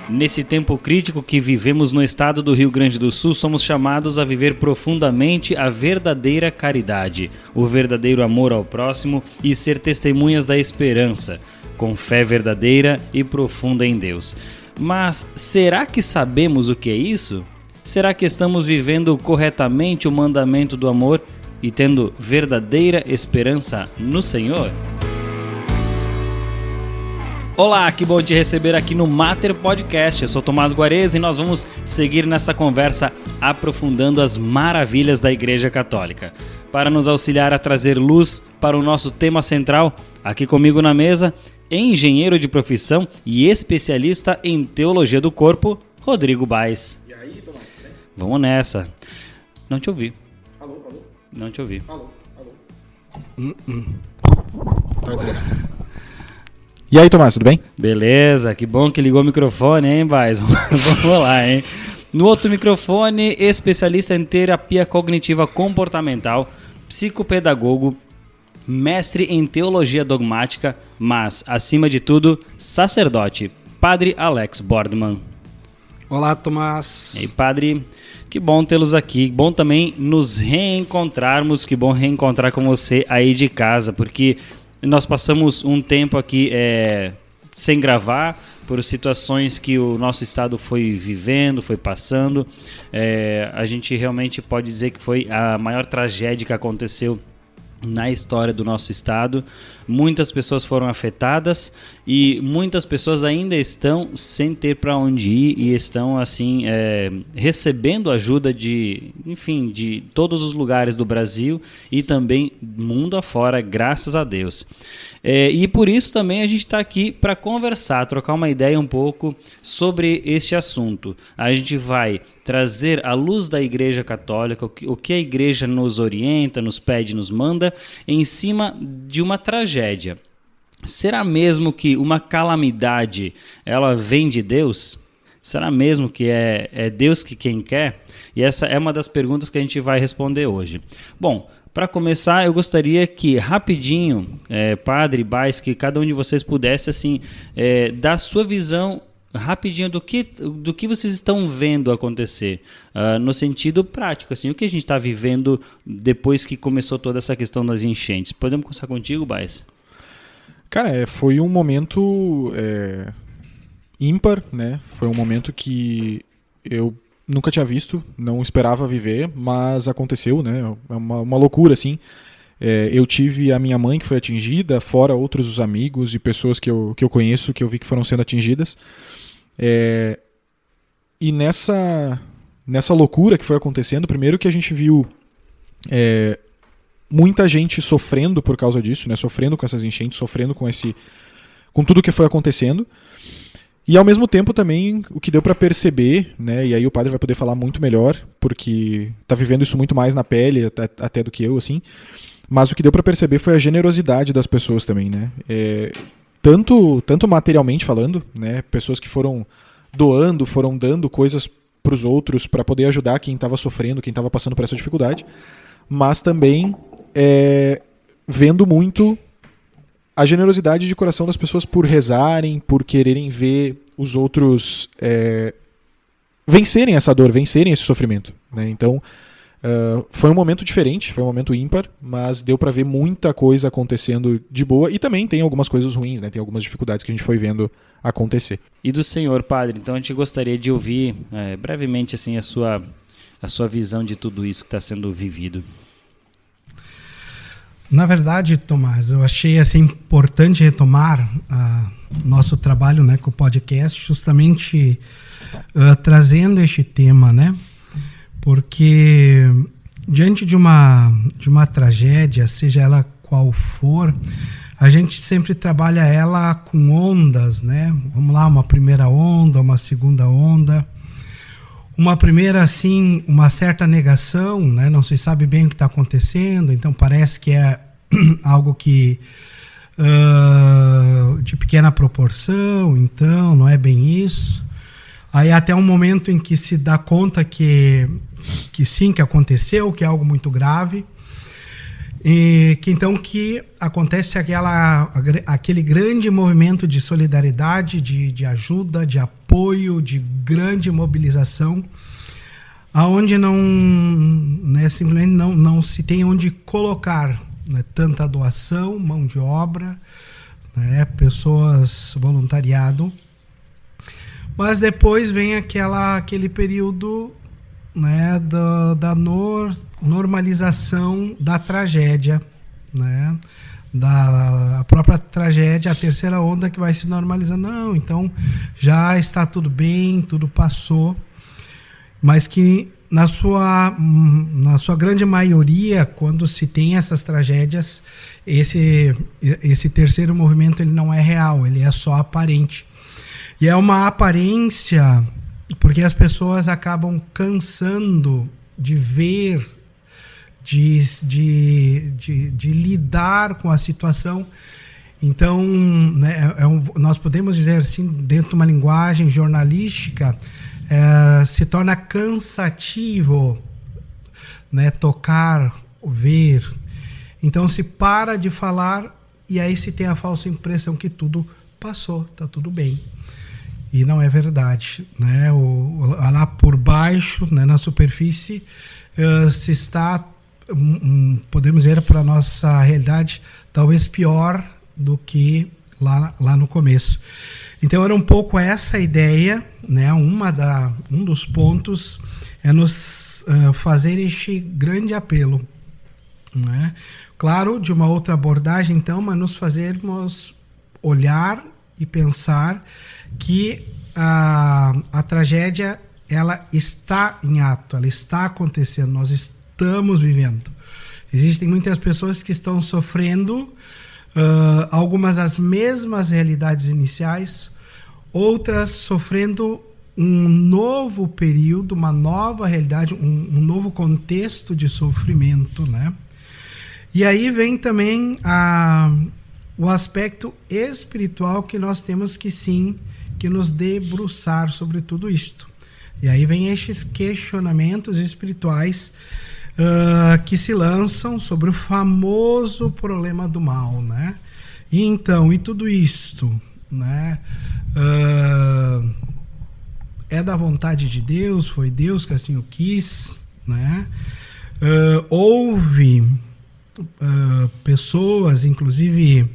Nesse tempo crítico que vivemos no estado do Rio Grande do Sul, somos chamados a viver profundamente a verdadeira caridade, o verdadeiro amor ao próximo e ser testemunhas da esperança, com fé verdadeira e profunda em Deus. Mas será que sabemos o que é isso? Será que estamos vivendo corretamente o mandamento do amor e tendo verdadeira esperança no Senhor? Olá, que bom te receber aqui no Mater Podcast. Eu sou Tomás Guarez e nós vamos seguir nesta conversa aprofundando as maravilhas da Igreja Católica. Para nos auxiliar a trazer luz para o nosso tema central, aqui comigo na mesa, engenheiro de profissão e especialista em teologia do corpo, Rodrigo Baes. E aí, Tomás? Vamos nessa. Não te ouvi. Alô? Não te ouvi. Alô? Tá dizendo. E aí, Tomás, tudo bem? Beleza, que bom que ligou o microfone, hein, Baes? Vamos lá, hein? No outro microfone, especialista em terapia cognitiva comportamental, psicopedagogo, mestre em teologia dogmática, mas, acima de tudo, sacerdote, Padre Alex Bordman. Olá, Tomás. E aí, Padre, que bom tê-los aqui, bom também nos reencontrarmos, que bom reencontrar com você aí de casa, porque nós passamos um tempo aqui sem gravar por situações que o nosso estado foi vivendo, foi passando. A gente realmente pode dizer que foi a maior tragédia que aconteceu na história do nosso estado. Muitas pessoas foram afetadas e muitas pessoas ainda estão sem ter para onde ir e estão assim recebendo ajuda de todos os lugares do Brasil e também mundo afora, graças a Deus. E por isso também a gente está aqui para conversar, trocar uma ideia um pouco sobre este assunto. A gente vai trazer à luz da Igreja Católica o que a Igreja nos orienta, nos pede, nos manda, em cima de uma tragédia. Será mesmo que uma calamidade ela vem de Deus? Será mesmo que é Deus que quem quer? E essa é uma das perguntas que a gente vai responder hoje. Bom, para começar, eu gostaria que rapidinho, Padre Baes, que cada um de vocês pudesse assim, dar sua visão rapidinho do que vocês estão vendo acontecer, no sentido prático, assim, o que a gente está vivendo depois que começou toda essa questão das enchentes. Podemos começar contigo, Baes? Cara, foi um momento ímpar, né? Foi um momento que eu nunca tinha visto, não esperava viver, mas aconteceu, né? É uma loucura, assim. Eu tive a minha mãe que foi atingida, fora outros amigos e pessoas que eu conheço, que eu vi que foram sendo atingidas. E nessa loucura que foi acontecendo, primeiro que a gente viu muita gente sofrendo por causa disso, né? Sofrendo com essas enchentes, sofrendo com tudo que foi acontecendo. E ao mesmo tempo também o que deu para perceber, né? E aí o padre vai poder falar muito melhor, porque tá vivendo isso muito mais na pele até do que eu, assim. Mas o que deu para perceber foi a generosidade das pessoas também, né? Tanto materialmente falando, né? Pessoas que foram doando, foram dando coisas para os outros para poder ajudar quem estava sofrendo, quem estava passando por essa dificuldade, mas também vendo muito a generosidade de coração das pessoas por rezarem, por quererem ver os outros vencerem essa dor, vencerem esse sofrimento, né? Então, foi um momento diferente, foi um momento ímpar, mas deu para ver muita coisa acontecendo de boa e também tem algumas coisas ruins, né? Tem algumas dificuldades que a gente foi vendo acontecer. E do senhor, padre, então a gente gostaria de ouvir brevemente assim, a sua visão de tudo isso que está sendo vivido. Na verdade, Tomás, eu achei assim, importante retomar nosso trabalho, né, com o podcast, justamente trazendo este tema, né? Porque diante de uma tragédia, seja ela qual for, a gente sempre trabalha ela com ondas, né? Vamos lá, uma primeira onda, uma segunda onda. Uma primeira, assim, uma certa negação, né? Não se sabe bem o que está acontecendo, então parece que é algo que de pequena proporção, então não é bem isso. Aí até um momento em que se dá conta que sim, que aconteceu, que é algo muito grave, e que acontece aquele grande movimento de solidariedade, de ajuda, de apoio, apoio, de grande mobilização, aonde não, né, simplesmente não se tem onde colocar, né, tanta doação, mão de obra, né, pessoas, voluntariado. Mas depois vem aquele período, né, da normalização da tragédia, né, da própria tragédia, a terceira onda que vai se normalizando. Não, então já está tudo bem, tudo passou, mas que na sua grande maioria, quando se tem essas tragédias, esse terceiro movimento ele não é real, ele é só aparente. E é uma aparência porque as pessoas acabam cansando de ver, de lidar com a situação. Então, né, nós podemos dizer assim, dentro de uma linguagem jornalística, se torna cansativo, né, tocar, ver. Então se para de falar e aí se tem a falsa impressão que tudo passou, está tudo bem. E não é verdade, né? Lá por baixo, né, na superfície, se está, podemos dizer, para a nossa realidade, talvez pior do que lá no começo. Então era um pouco essa ideia, né? Um dos pontos é nos fazer este grande apelo, né? Claro, de uma outra abordagem, então, mas nos fazermos olhar e pensar que a tragédia ela está em ato, ela está acontecendo, nós estamos vivendo. Existem muitas pessoas que estão sofrendo algumas as mesmas realidades iniciais, outras sofrendo um novo período, uma nova realidade, um novo contexto de sofrimento, né? E aí vem também o aspecto espiritual que nós temos que nos debruçar sobre tudo isto. E aí vem estes questionamentos espirituais que se lançam sobre o famoso problema do mal, né? E então, e tudo isto, né? É da vontade de Deus? Foi Deus que assim o quis, né? Houve pessoas, inclusive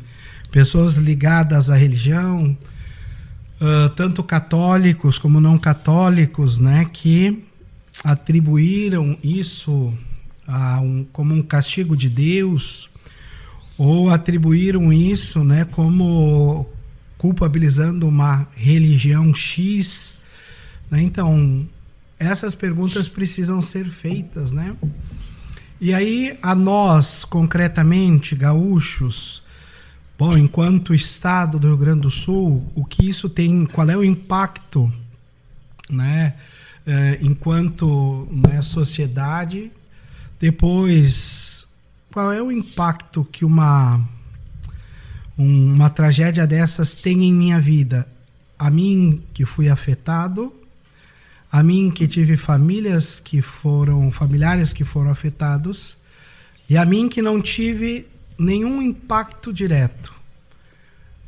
pessoas ligadas à religião, tanto católicos como não católicos, né, que atribuíram isso como um castigo de Deus, ou atribuíram isso, né, como culpabilizando uma religião X, né? Então, essas perguntas precisam ser feitas, né? E aí, a nós, concretamente, gaúchos, bom, enquanto Estado do Rio Grande do Sul, o que isso tem, qual é o impacto, né, enquanto, né, sociedade? Depois, qual é o impacto que uma tragédia dessas tem em minha vida? A mim que fui afetado, a mim que tive familiares que foram afetados, e a mim que não tive nenhum impacto direto,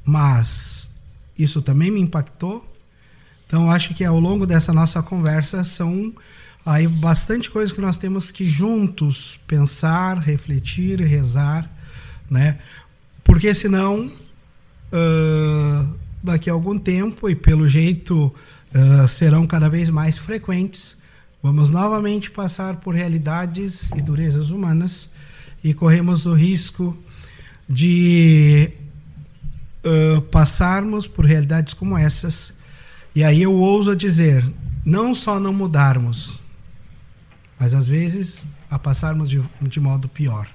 mas isso também me impactou. Então acho que ao longo dessa nossa conversa são aí bastante coisas que nós temos que juntos pensar, refletir, rezar, né? Porque senão daqui a algum tempo, e pelo jeito serão cada vez mais frequentes, vamos novamente passar por realidades e durezas humanas e corremos o risco de passarmos por realidades como essas. E aí eu ouso dizer, não só não mudarmos, mas às vezes a passarmos de modo pior.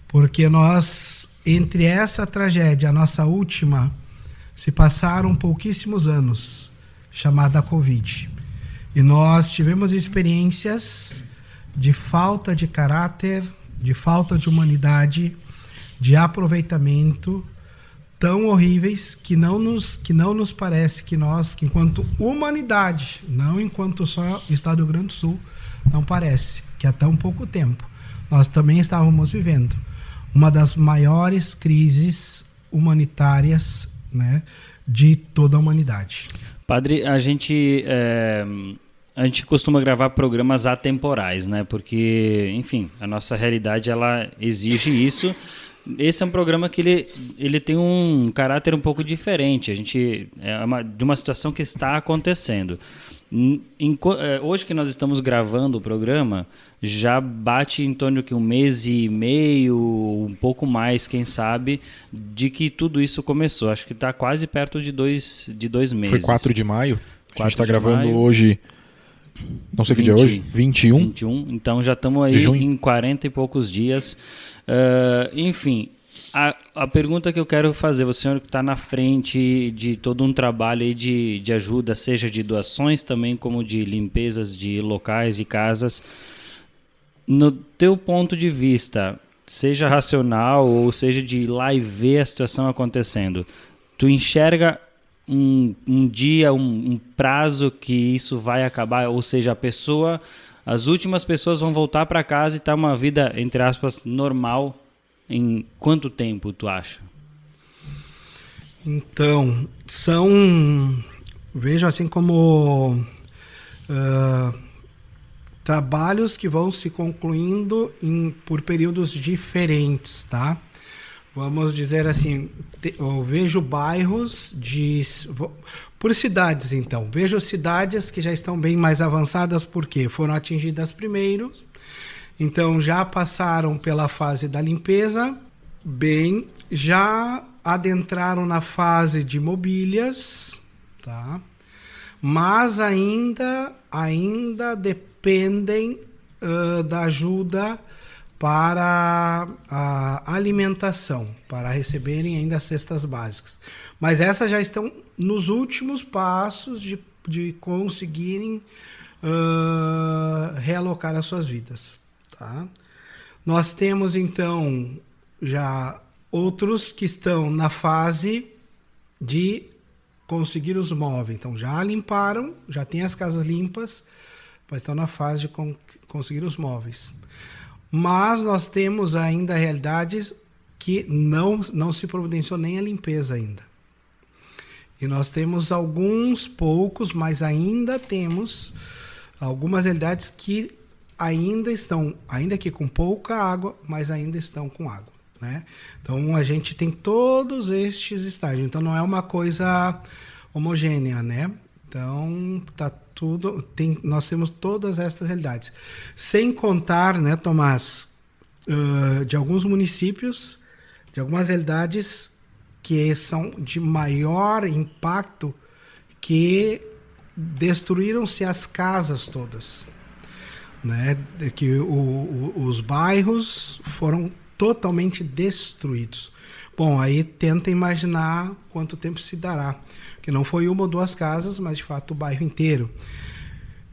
Porque nós, entre essa tragédia, a nossa última, se passaram pouquíssimos anos, chamada Covid. E nós tivemos experiências de falta de caráter, de falta de humanidade, de aproveitamento tão horríveis que não nos parece que nós, que enquanto humanidade, não enquanto só Estado do Rio Grande do Sul, não parece que há tão pouco tempo nós também estávamos vivendo uma das maiores crises humanitárias né, de toda a humanidade. Padre, a gente costuma gravar programas atemporais, né? Porque, enfim, a nossa realidade ela exige isso. Esse é um programa que ele tem um caráter um pouco diferente. A gente de uma situação que está acontecendo. Hoje que nós estamos gravando o programa, já bate em torno de 1 mês e meio, um pouco mais, quem sabe, de que tudo isso começou. Acho que está quase perto de dois meses. Foi 4 de maio. A gente está gravando maio, hoje. Não sei que dia é hoje. 21. Então já estamos aí em 40 e poucos dias. Enfim, a pergunta que eu quero fazer, você senhor que está na frente de todo um trabalho aí de ajuda, seja de doações também, como de limpezas de locais, de casas, no teu ponto de vista, seja racional ou seja de ir lá e ver a situação acontecendo, tu enxerga um dia, um prazo que isso vai acabar, ou seja, as últimas pessoas vão voltar para casa e estar uma vida, entre aspas, normal, em quanto tempo tu acha? Então, vejo assim como trabalhos que vão se concluindo por períodos diferentes, tá? Vamos dizer assim, eu vejo bairros por cidades, então. Vejo cidades que já estão bem mais avançadas, porque foram atingidas primeiro, então já passaram pela fase da limpeza, já adentraram na fase de mobílias, tá? Mas ainda dependem da ajuda para a alimentação, para receberem ainda as cestas básicas. Mas essas já estão nos últimos passos de conseguirem realocar as suas vidas. Tá? Nós temos, então, já outros que estão na fase de conseguir os móveis. Então, já limparam, já tem as casas limpas, mas estão na fase de conseguir os móveis. Mas nós temos ainda realidades que não se providenciou nem a limpeza ainda. E nós temos alguns poucos, mas ainda temos algumas realidades que ainda que com pouca água, mas ainda estão com água, né? Então a gente tem todos estes estágios. Então não é uma coisa homogênea, né? Então tá tudo, nós temos todas estas realidades. Sem contar, né, Tomás, de alguns municípios, de algumas realidades que são de maior impacto, que destruíram-se as casas todas, né? Que os bairros foram totalmente destruídos. Bom, aí tenta imaginar quanto tempo se dará, que não foi uma ou duas casas, mas de fato o bairro inteiro,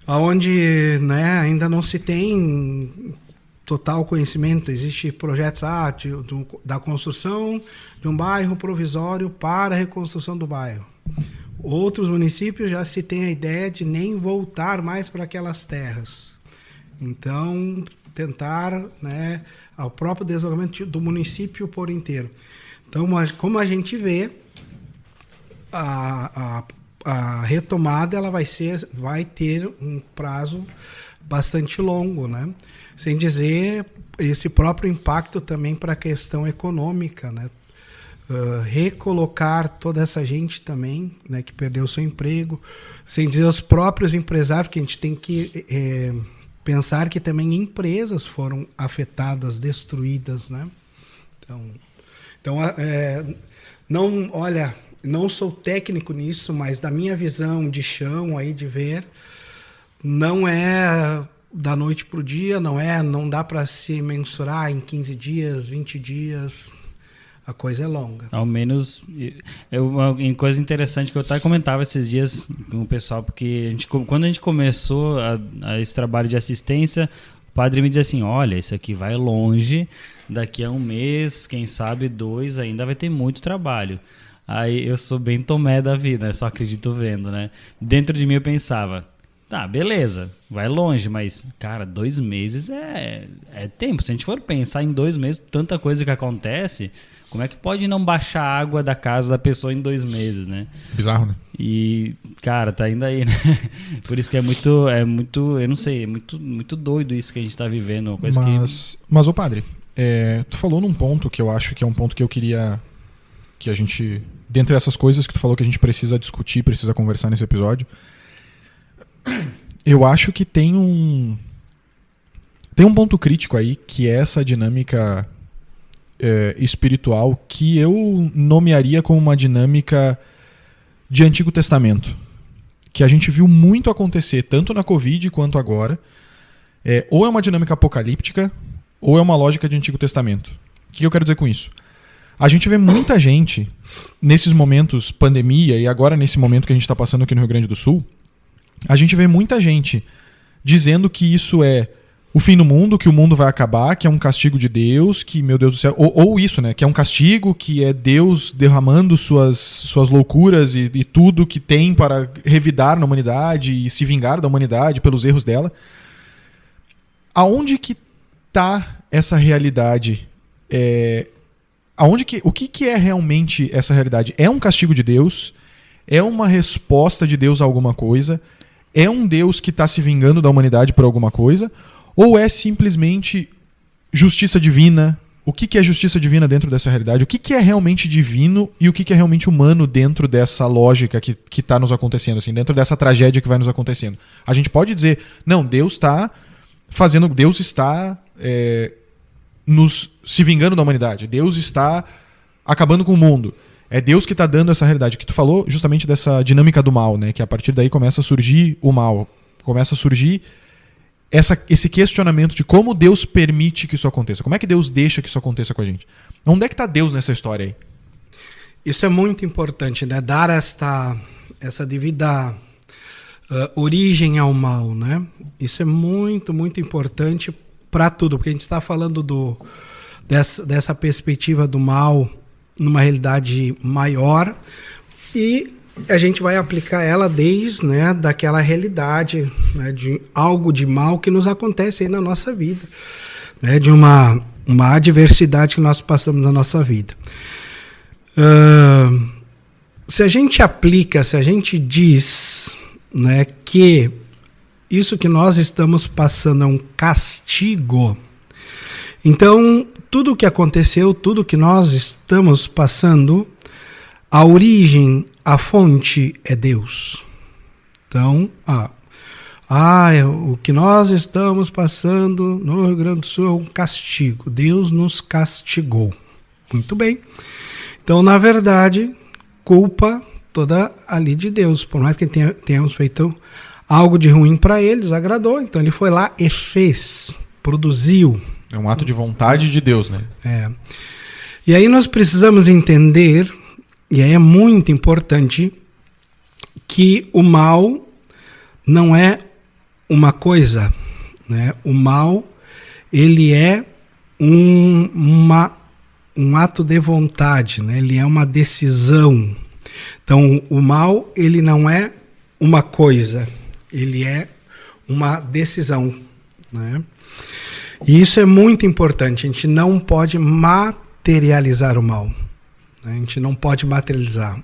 onde, né, ainda não se tem total conhecimento. Existem projetos da construção de um bairro provisório para a reconstrução do bairro. Outros municípios já se tem a ideia de nem voltar mais para aquelas terras. Então, tentar, né, o próprio desenvolvimento do município por inteiro. Então, como a gente vê, a retomada ela vai ter um prazo bastante longo, né? Sem dizer esse próprio impacto também para a questão econômica, né? Recolocar toda essa gente também, né, que perdeu seu emprego, sem dizer os próprios empresários, porque a gente tem que pensar que também empresas foram afetadas, destruídas, né? Então não sou técnico nisso, mas da minha visão de chão aí de ver, não é da noite para o dia, não dá para se mensurar em 15 dias, 20 dias. A coisa é longa. Ao menos, uma coisa interessante que eu até comentava esses dias com o pessoal, porque quando a gente começou esse trabalho de assistência, o padre me dizia assim, olha, isso aqui vai longe, daqui a 1 mês, quem sabe 2, ainda vai ter muito trabalho. Aí eu sou bem Tomé da vida, só acredito vendo, né? Dentro de mim eu pensava, tá, beleza, vai longe, mas, cara, 2 meses é tempo. Se a gente for pensar em 2 meses, tanta coisa que acontece, Como é que pode não baixar a água da casa da pessoa em 2 meses, né? Bizarro, né? E, cara, tá indo aí, né? Por isso que é muito, eu não sei, é muito doido isso que a gente tá vivendo. Uma coisa Mas, ô padre, tu falou num ponto que eu acho que é um ponto que eu queria que a gente, dentre essas coisas que tu falou que a gente precisa discutir, precisa conversar nesse episódio, eu acho que tem um ponto crítico aí, que é essa dinâmica espiritual que eu nomearia como uma dinâmica de Antigo Testamento, que a gente viu muito acontecer, tanto na Covid quanto agora. Ou é uma dinâmica apocalíptica, ou é uma lógica de Antigo Testamento. O que eu quero dizer com isso? A gente vê muita gente, nesses momentos pandemia, e agora nesse momento que a gente está passando aqui no Rio Grande do Sul, a gente vê muita gente dizendo que isso é o fim do mundo, que o mundo vai acabar, que é um castigo de Deus, que, meu Deus do céu, ou isso, né, que é um castigo, que é Deus derramando suas loucuras e tudo que tem para revidar na humanidade e se vingar da humanidade pelos erros dela. Aonde que está essa realidade? O que é realmente essa realidade? É um castigo de Deus? É uma resposta de Deus a alguma coisa? É um Deus que está se vingando da humanidade por alguma coisa? Ou é simplesmente justiça divina? O que é justiça divina dentro dessa realidade? O que é realmente divino e o que é realmente humano dentro dessa lógica que está nos acontecendo, assim, dentro dessa tragédia que vai nos acontecendo? A gente pode dizer, não, Deus está se vingando da humanidade. Deus está acabando com o mundo. É Deus que está dando essa realidade. Que tu falou justamente dessa dinâmica do mal, né? Que a partir daí começa a surgir o mal. Começa a surgir esse questionamento de como Deus permite que isso aconteça. Como é que Deus deixa que isso aconteça com a gente? Onde é que está Deus nessa história aí? Isso é muito importante, né? Dar essa devida origem ao mal, né? Isso é muito, muito importante para tudo, porque a gente está falando dessa perspectiva do mal numa realidade maior e a gente vai aplicar ela desde, né, daquela realidade, né, de algo de mal que nos acontece aí na nossa vida, né, de uma adversidade que nós passamos na nossa vida. Se a gente diz, né, que isso que nós estamos passando é um castigo, então tudo o que aconteceu, tudo que nós estamos passando, a origem, a fonte é Deus. Então, o que nós estamos passando no Rio Grande do Sul é um castigo. Deus nos castigou. Muito bem. Então, na verdade, culpa toda ali de Deus. Por mais que tenhamos feito algo de ruim para ele, desagradou. Então, ele foi lá e fez, produziu. É um ato de vontade de Deus, né? E aí nós precisamos entender, e aí é muito importante, que o mal não é uma coisa, né? O mal, ele é um ato de vontade, né? Ele é uma decisão. Então, o mal, ele não é uma coisa, ele é uma decisão, né? E isso é muito importante, a gente não pode materializar o mal, né? A gente não pode materializar.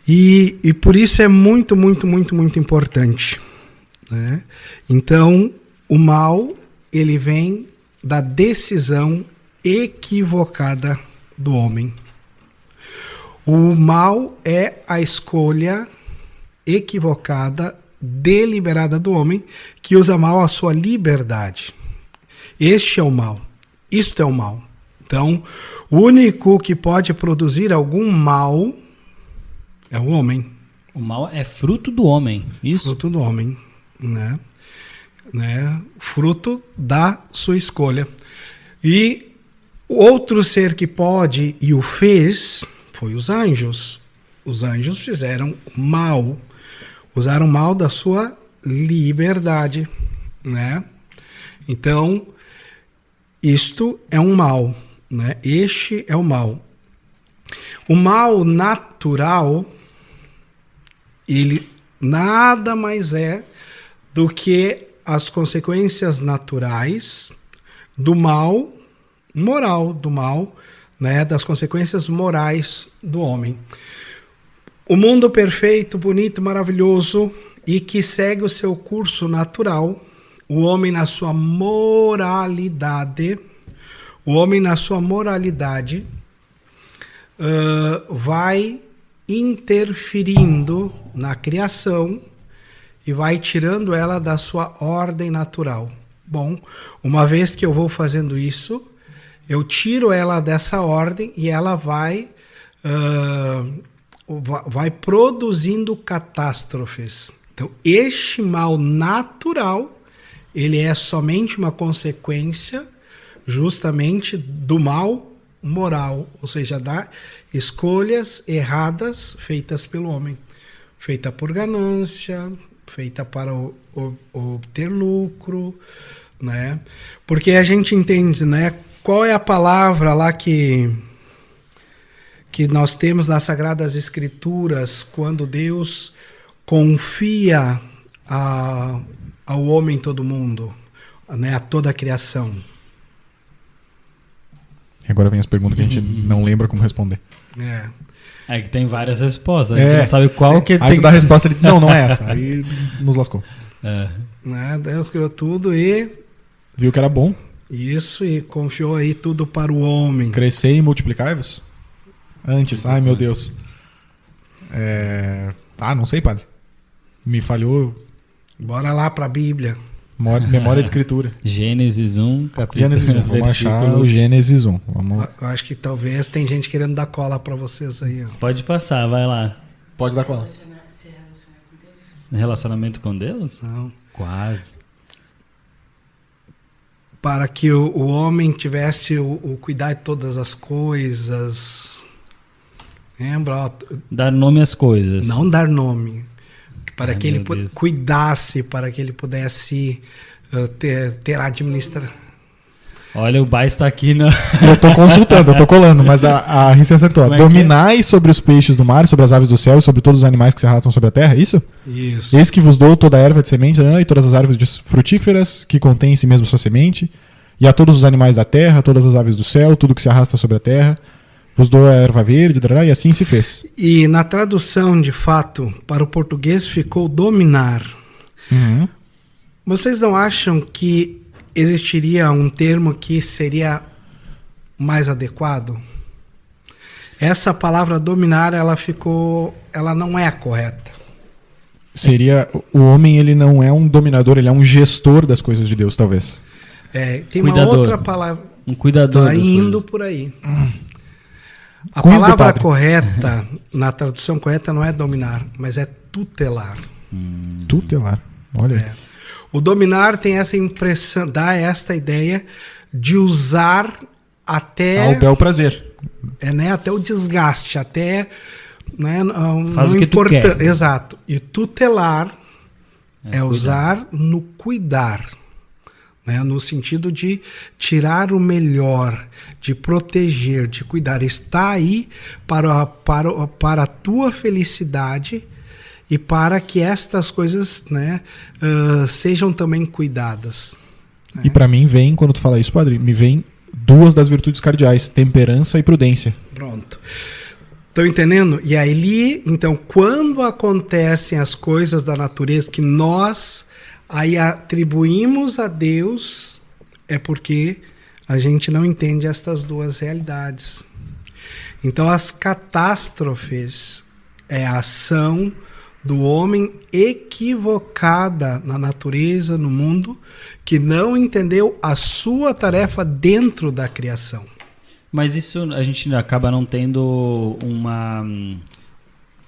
E por isso é muito, muito, muito, muito importante, né? Então, o mal, ele vem da decisão equivocada do homem. O mal é a escolha equivocada, deliberada do homem, que usa mal a sua liberdade. Este é o mal. Isto é o mal. Então, o único que pode produzir algum mal é o homem. O mal é fruto do homem, isso? Fruto do homem, né? Fruto da sua escolha. E outro ser que pode e o fez foi os anjos. Os anjos fizeram mal, usaram mal da sua liberdade, né? Então, isto é um mal, né? Este é o mal. O mal natural, ele nada mais é do que as consequências naturais do mal moral, do mal né, das consequências morais do homem. O mundo perfeito, bonito, maravilhoso e que segue o seu curso natural, o homem na sua moralidade, vai interferindo na criação e vai tirando ela da sua ordem natural. Bom, uma vez que eu vou fazendo isso, eu tiro ela dessa ordem e ela vai produzindo catástrofes. Então, este mal natural, ele é somente uma consequência justamente do mal moral, ou seja, das escolhas erradas feitas pelo homem. Feita por ganância, feita para obter lucro, né? Porque a gente entende, né? Qual é a palavra lá que nós temos nas Sagradas Escrituras quando Deus confia ao homem todo mundo, né? A toda a criação? E agora vem as perguntas que a gente não lembra como responder. É que tem várias respostas, a gente não sabe qual que aí tem. tu dá a resposta e diz, não é essa. Aí nos lascou. Né? Deus criou tudo e... Viu que era bom. Isso, e confiou aí tudo para o homem. Crescer e multiplicar-vos? Antes, ai meu Deus. Não sei, padre. Me falhou. Bora lá para a Bíblia. Memória de escritura. Gênesis 1, capítulo Gênesis 1, vamos achar o Gênesis 1. Eu acho que talvez tem gente querendo dar cola para vocês aí. Ó. Pode passar, vai lá. Pode dar cola. Se relacionar com Deus? Relacionamento com Deus? Não. Quase. Para que o homem tivesse o cuidar de todas as coisas. Lembra? Dar nome às coisas. Não dar nome. Para que ele Deus. cuidasse, para que ele pudesse ter administração. Olha, o Bai está aqui na... Eu tô consultando, eu tô colando, mas a Ricci acertou. Como é Dominai sobre os peixes do mar, sobre as aves do céu e sobre todos os animais que se arrastam sobre a terra, isso? Isso. Eis que vos dou toda a erva de semente, e todas as árvores frutíferas que contêm em si mesmo sua semente, e a todos os animais da terra, todas as aves do céu, tudo que se arrasta sobre a terra, vos dou a erva verde, e assim se fez. E na tradução, de fato, para o português ficou dominar. Uhum. Vocês não acham que existiria um termo que seria mais adequado? Essa palavra dominar, ela não é correta. Seria, o homem ele não é um dominador, ele é um gestor das coisas de Deus, talvez. Tem Cuidador. uma outra palavra. Um cuidador Tá das indo coisas. por aí. A Quiz do palavra padre. correta, na tradução correta, não é dominar, mas é tutelar. Tutelar. Olha aí. O dominar tem essa impressão, dá esta ideia de usar até Ao bel prazer. até o desgaste, até né, Faz o que tu quer. Exato. E tutelar é cuidar. usar no cuidar, né, no sentido de tirar o melhor, de proteger, de cuidar. Está aí para a tua felicidade e para que estas coisas, né, sejam também cuidadas. E pra mim vem, quando tu fala isso, padre, me vem duas das virtudes cardeais, temperança e prudência. Pronto. Estão entendendo? E aí, então, quando acontecem as coisas da natureza que nós aí atribuímos a Deus, é porque a gente não entende estas duas realidades. Então, as catástrofes é a ação do homem equivocada na natureza, no mundo, que não entendeu a sua tarefa dentro da criação. Mas isso a gente acaba não tendo uma...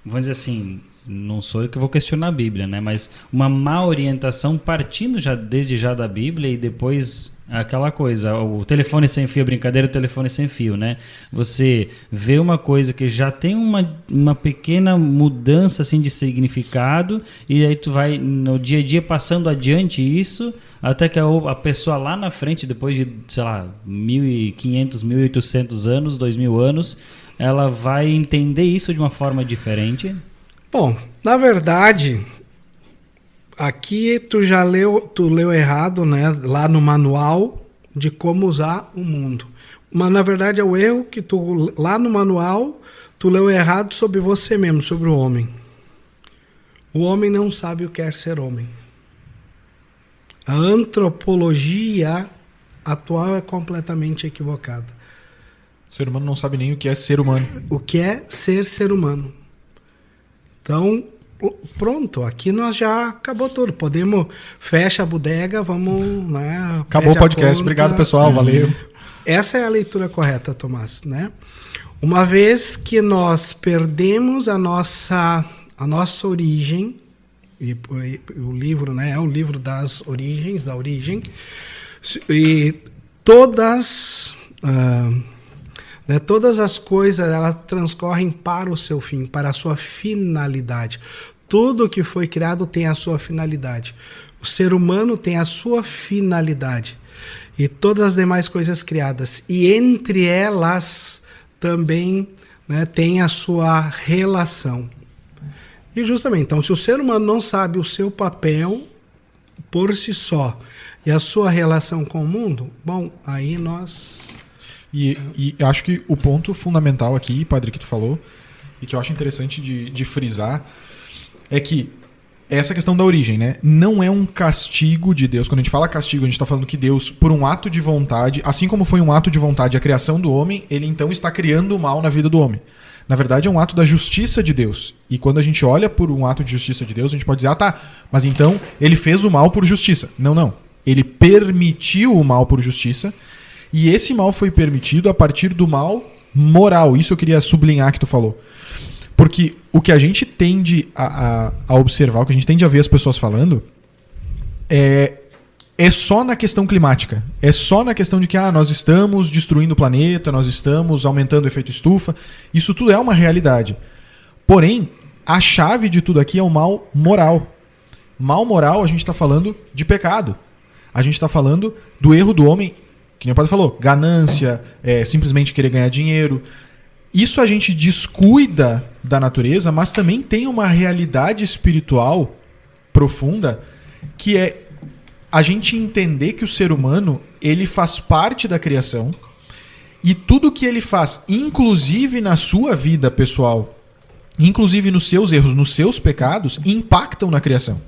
Vamos dizer assim, não sou eu que vou questionar a Bíblia, né? Mas uma má orientação partindo desde já da Bíblia e depois aquela coisa, o telefone sem fio, a brincadeira do telefone sem fio, né? Você vê uma coisa que já tem uma pequena mudança assim de significado e aí tu vai no dia a dia passando adiante isso até que a pessoa lá na frente, depois de, sei lá, 1.500, 1.800 anos, 2.000 anos, ela vai entender isso de uma forma diferente. Bom, na verdade, aqui tu leu errado, né? Lá no manual de como usar o mundo. Mas na verdade é o erro que tu, lá no manual, tu leu errado sobre você mesmo, sobre o homem. O homem não sabe o que é ser homem. A antropologia atual é completamente equivocada. O ser humano não sabe nem o que é ser humano. O que é ser humano. Então, pronto, aqui nós já acabou tudo. Podemos, fecha a bodega, vamos... Né, acabou o podcast. Obrigado, pessoal. Valeu. Essa é a leitura correta, Tomás, né? Uma vez que nós perdemos a nossa origem, e o livro, né, é o livro das origens, da origem, e todas as coisas elas transcorrem para o seu fim, para a sua finalidade. Tudo que foi criado tem a sua finalidade. O ser humano tem a sua finalidade. E todas as demais coisas criadas. E entre elas também, né, tem a sua relação. E justamente, então, se o ser humano não sabe o seu papel por si só e a sua relação com o mundo, bom, aí nós... E acho que o ponto fundamental aqui, Padre, que tu falou, e que eu acho interessante de frisar, é que essa questão da origem, né? Não é um castigo de Deus. Quando a gente fala castigo, a gente está falando que Deus, por um ato de vontade, assim como foi um ato de vontade a criação do homem, ele então está criando o mal na vida do homem. Na verdade, é um ato da justiça de Deus. E quando a gente olha por um ato de justiça de Deus, a gente pode dizer, mas então ele fez o mal por justiça. Não. Ele permitiu o mal por justiça, e esse mal foi permitido a partir do mal moral. Isso eu queria sublinhar que tu falou. Porque o que a gente tende a observar, o que a gente tende a ver as pessoas falando, é só na questão climática. É só na questão de que nós estamos destruindo o planeta, nós estamos aumentando o efeito estufa. Isso tudo é uma realidade. Porém, a chave de tudo aqui é o mal moral. Mal moral, a gente está falando de pecado. A gente está falando do erro do homem, que nem o padre falou, ganância, simplesmente querer ganhar dinheiro. Isso a gente descuida da natureza, mas também tem uma realidade espiritual profunda, que é a gente entender que o ser humano, ele faz parte da criação, e tudo que ele faz, inclusive na sua vida pessoal, inclusive nos seus erros, nos seus pecados, impactam na criação.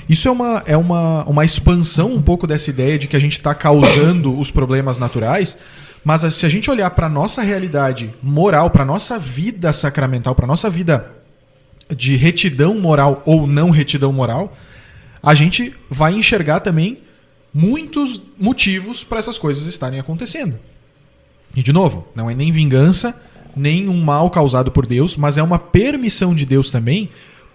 Isso é uma expansão um pouco dessa ideia de que a gente está causando os problemas naturais. Mas se a gente olhar para a nossa realidade moral, para a nossa vida sacramental, para a nossa vida de retidão moral ou não retidão moral, a gente vai enxergar também muitos motivos para essas coisas estarem acontecendo. E, de novo, não é nem vingança, nem um mal causado por Deus, mas é uma permissão de Deus também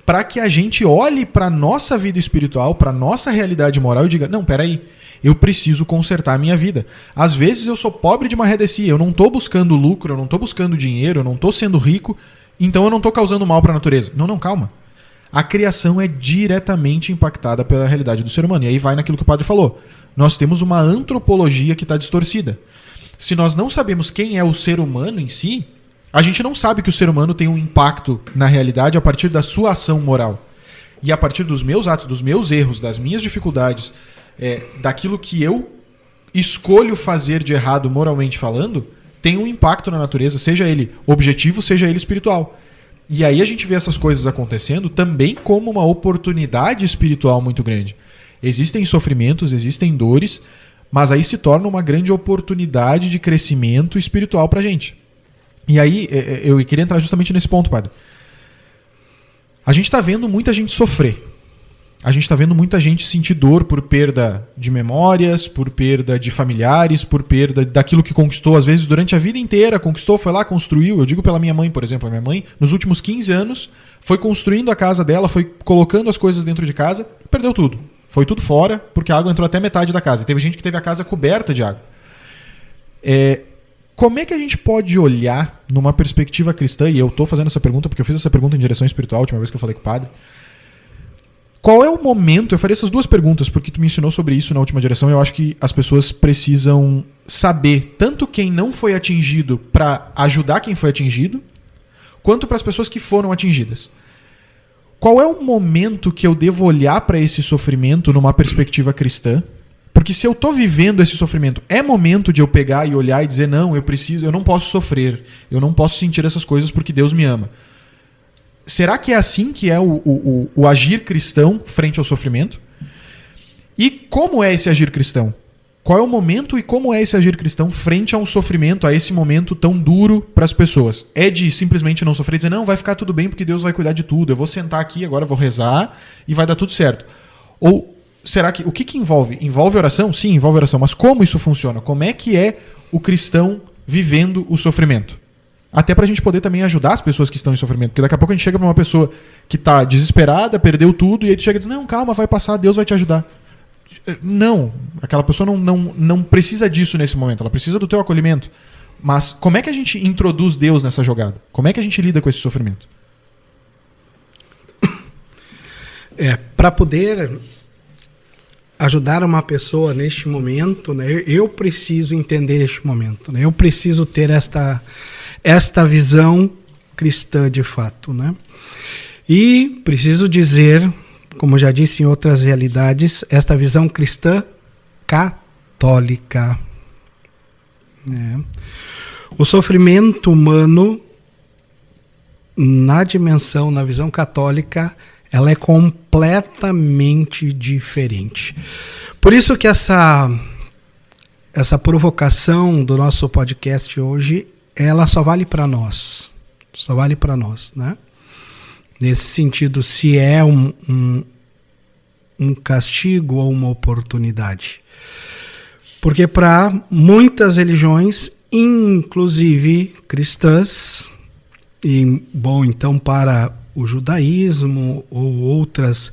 para que a gente olhe para a nossa vida espiritual, para a nossa realidade moral e diga, não, peraí, eu preciso consertar a minha vida. Às vezes eu sou pobre de marredecia, eu não estou buscando lucro, eu não estou buscando dinheiro, eu não estou sendo rico, então eu não estou causando mal para a natureza. Não, calma. A criação é diretamente impactada pela realidade do ser humano. E aí vai naquilo que o padre falou. Nós temos uma antropologia que está distorcida. Se nós não sabemos quem é o ser humano em si, a gente não sabe que o ser humano tem um impacto na realidade a partir da sua ação moral. E a partir dos meus atos, dos meus erros, das minhas dificuldades, daquilo que eu escolho fazer de errado moralmente falando, tem um impacto na natureza, seja ele objetivo, seja ele espiritual. E aí a gente vê essas coisas acontecendo também como uma oportunidade espiritual muito grande. Existem sofrimentos, existem dores, mas aí se torna uma grande oportunidade de crescimento espiritual pra gente. E aí eu queria entrar justamente nesse ponto, padre. A gente está vendo muita gente sofrer. A gente está vendo muita gente sentir dor por perda de memórias, por perda de familiares, por perda daquilo que conquistou, às vezes, durante a vida inteira. Conquistou, foi lá, construiu. Eu digo pela minha mãe, por exemplo. A minha mãe, nos últimos 15 anos, foi construindo a casa dela, foi colocando as coisas dentro de casa, perdeu tudo. Foi tudo fora, porque a água entrou até metade da casa. E teve gente que teve a casa coberta de água. Como é que a gente pode olhar numa perspectiva cristã, e eu estou fazendo essa pergunta porque eu fiz essa pergunta em direção espiritual a última vez que eu falei com o padre. Qual é o momento? Eu faria essas duas perguntas porque tu me ensinou sobre isso na última direção. Eu acho que as pessoas precisam saber tanto quem não foi atingido para ajudar quem foi atingido, quanto para as pessoas que foram atingidas. Qual é o momento que eu devo olhar para esse sofrimento numa perspectiva cristã Porque se eu estou vivendo esse sofrimento, é momento de eu pegar e olhar e dizer, não, eu não posso sofrer, eu não posso sentir essas coisas porque Deus me ama. Será que é assim que é o agir cristão frente ao sofrimento? E como é esse agir cristão? Qual é o momento e como é esse agir cristão frente a um sofrimento, a esse momento tão duro para as pessoas? É de simplesmente não sofrer e dizer, não, vai ficar tudo bem porque Deus vai cuidar de tudo, eu vou sentar aqui, agora vou rezar e vai dar tudo certo. Ou será que o que envolve? Envolve oração? Sim, envolve oração. Mas como isso funciona? Como é que é o cristão vivendo o sofrimento? Até pra gente poder também ajudar as pessoas que estão em sofrimento. Porque daqui a pouco a gente chega pra uma pessoa que tá desesperada, perdeu tudo, e aí tu chega e diz, não, calma, vai passar, Deus vai te ajudar. Não, aquela pessoa não precisa disso nesse momento, ela precisa do teu acolhimento. Mas como é que a gente introduz Deus nessa jogada? Como é que a gente lida com esse sofrimento? Para poder ajudar uma pessoa neste momento, né, eu preciso entender este momento, né, eu preciso ter esta visão cristã de fato, né, e preciso dizer, como já disse em outras realidades, esta visão cristã católica, né. O sofrimento humano na dimensão, na visão católica, ela é completamente diferente. Por isso que essa provocação do nosso podcast hoje, ela só vale para nós. Só vale para nós, né? Nesse sentido, se é um castigo ou uma oportunidade. Porque para muitas religiões, inclusive cristãs, e, bom, então para o judaísmo ou outras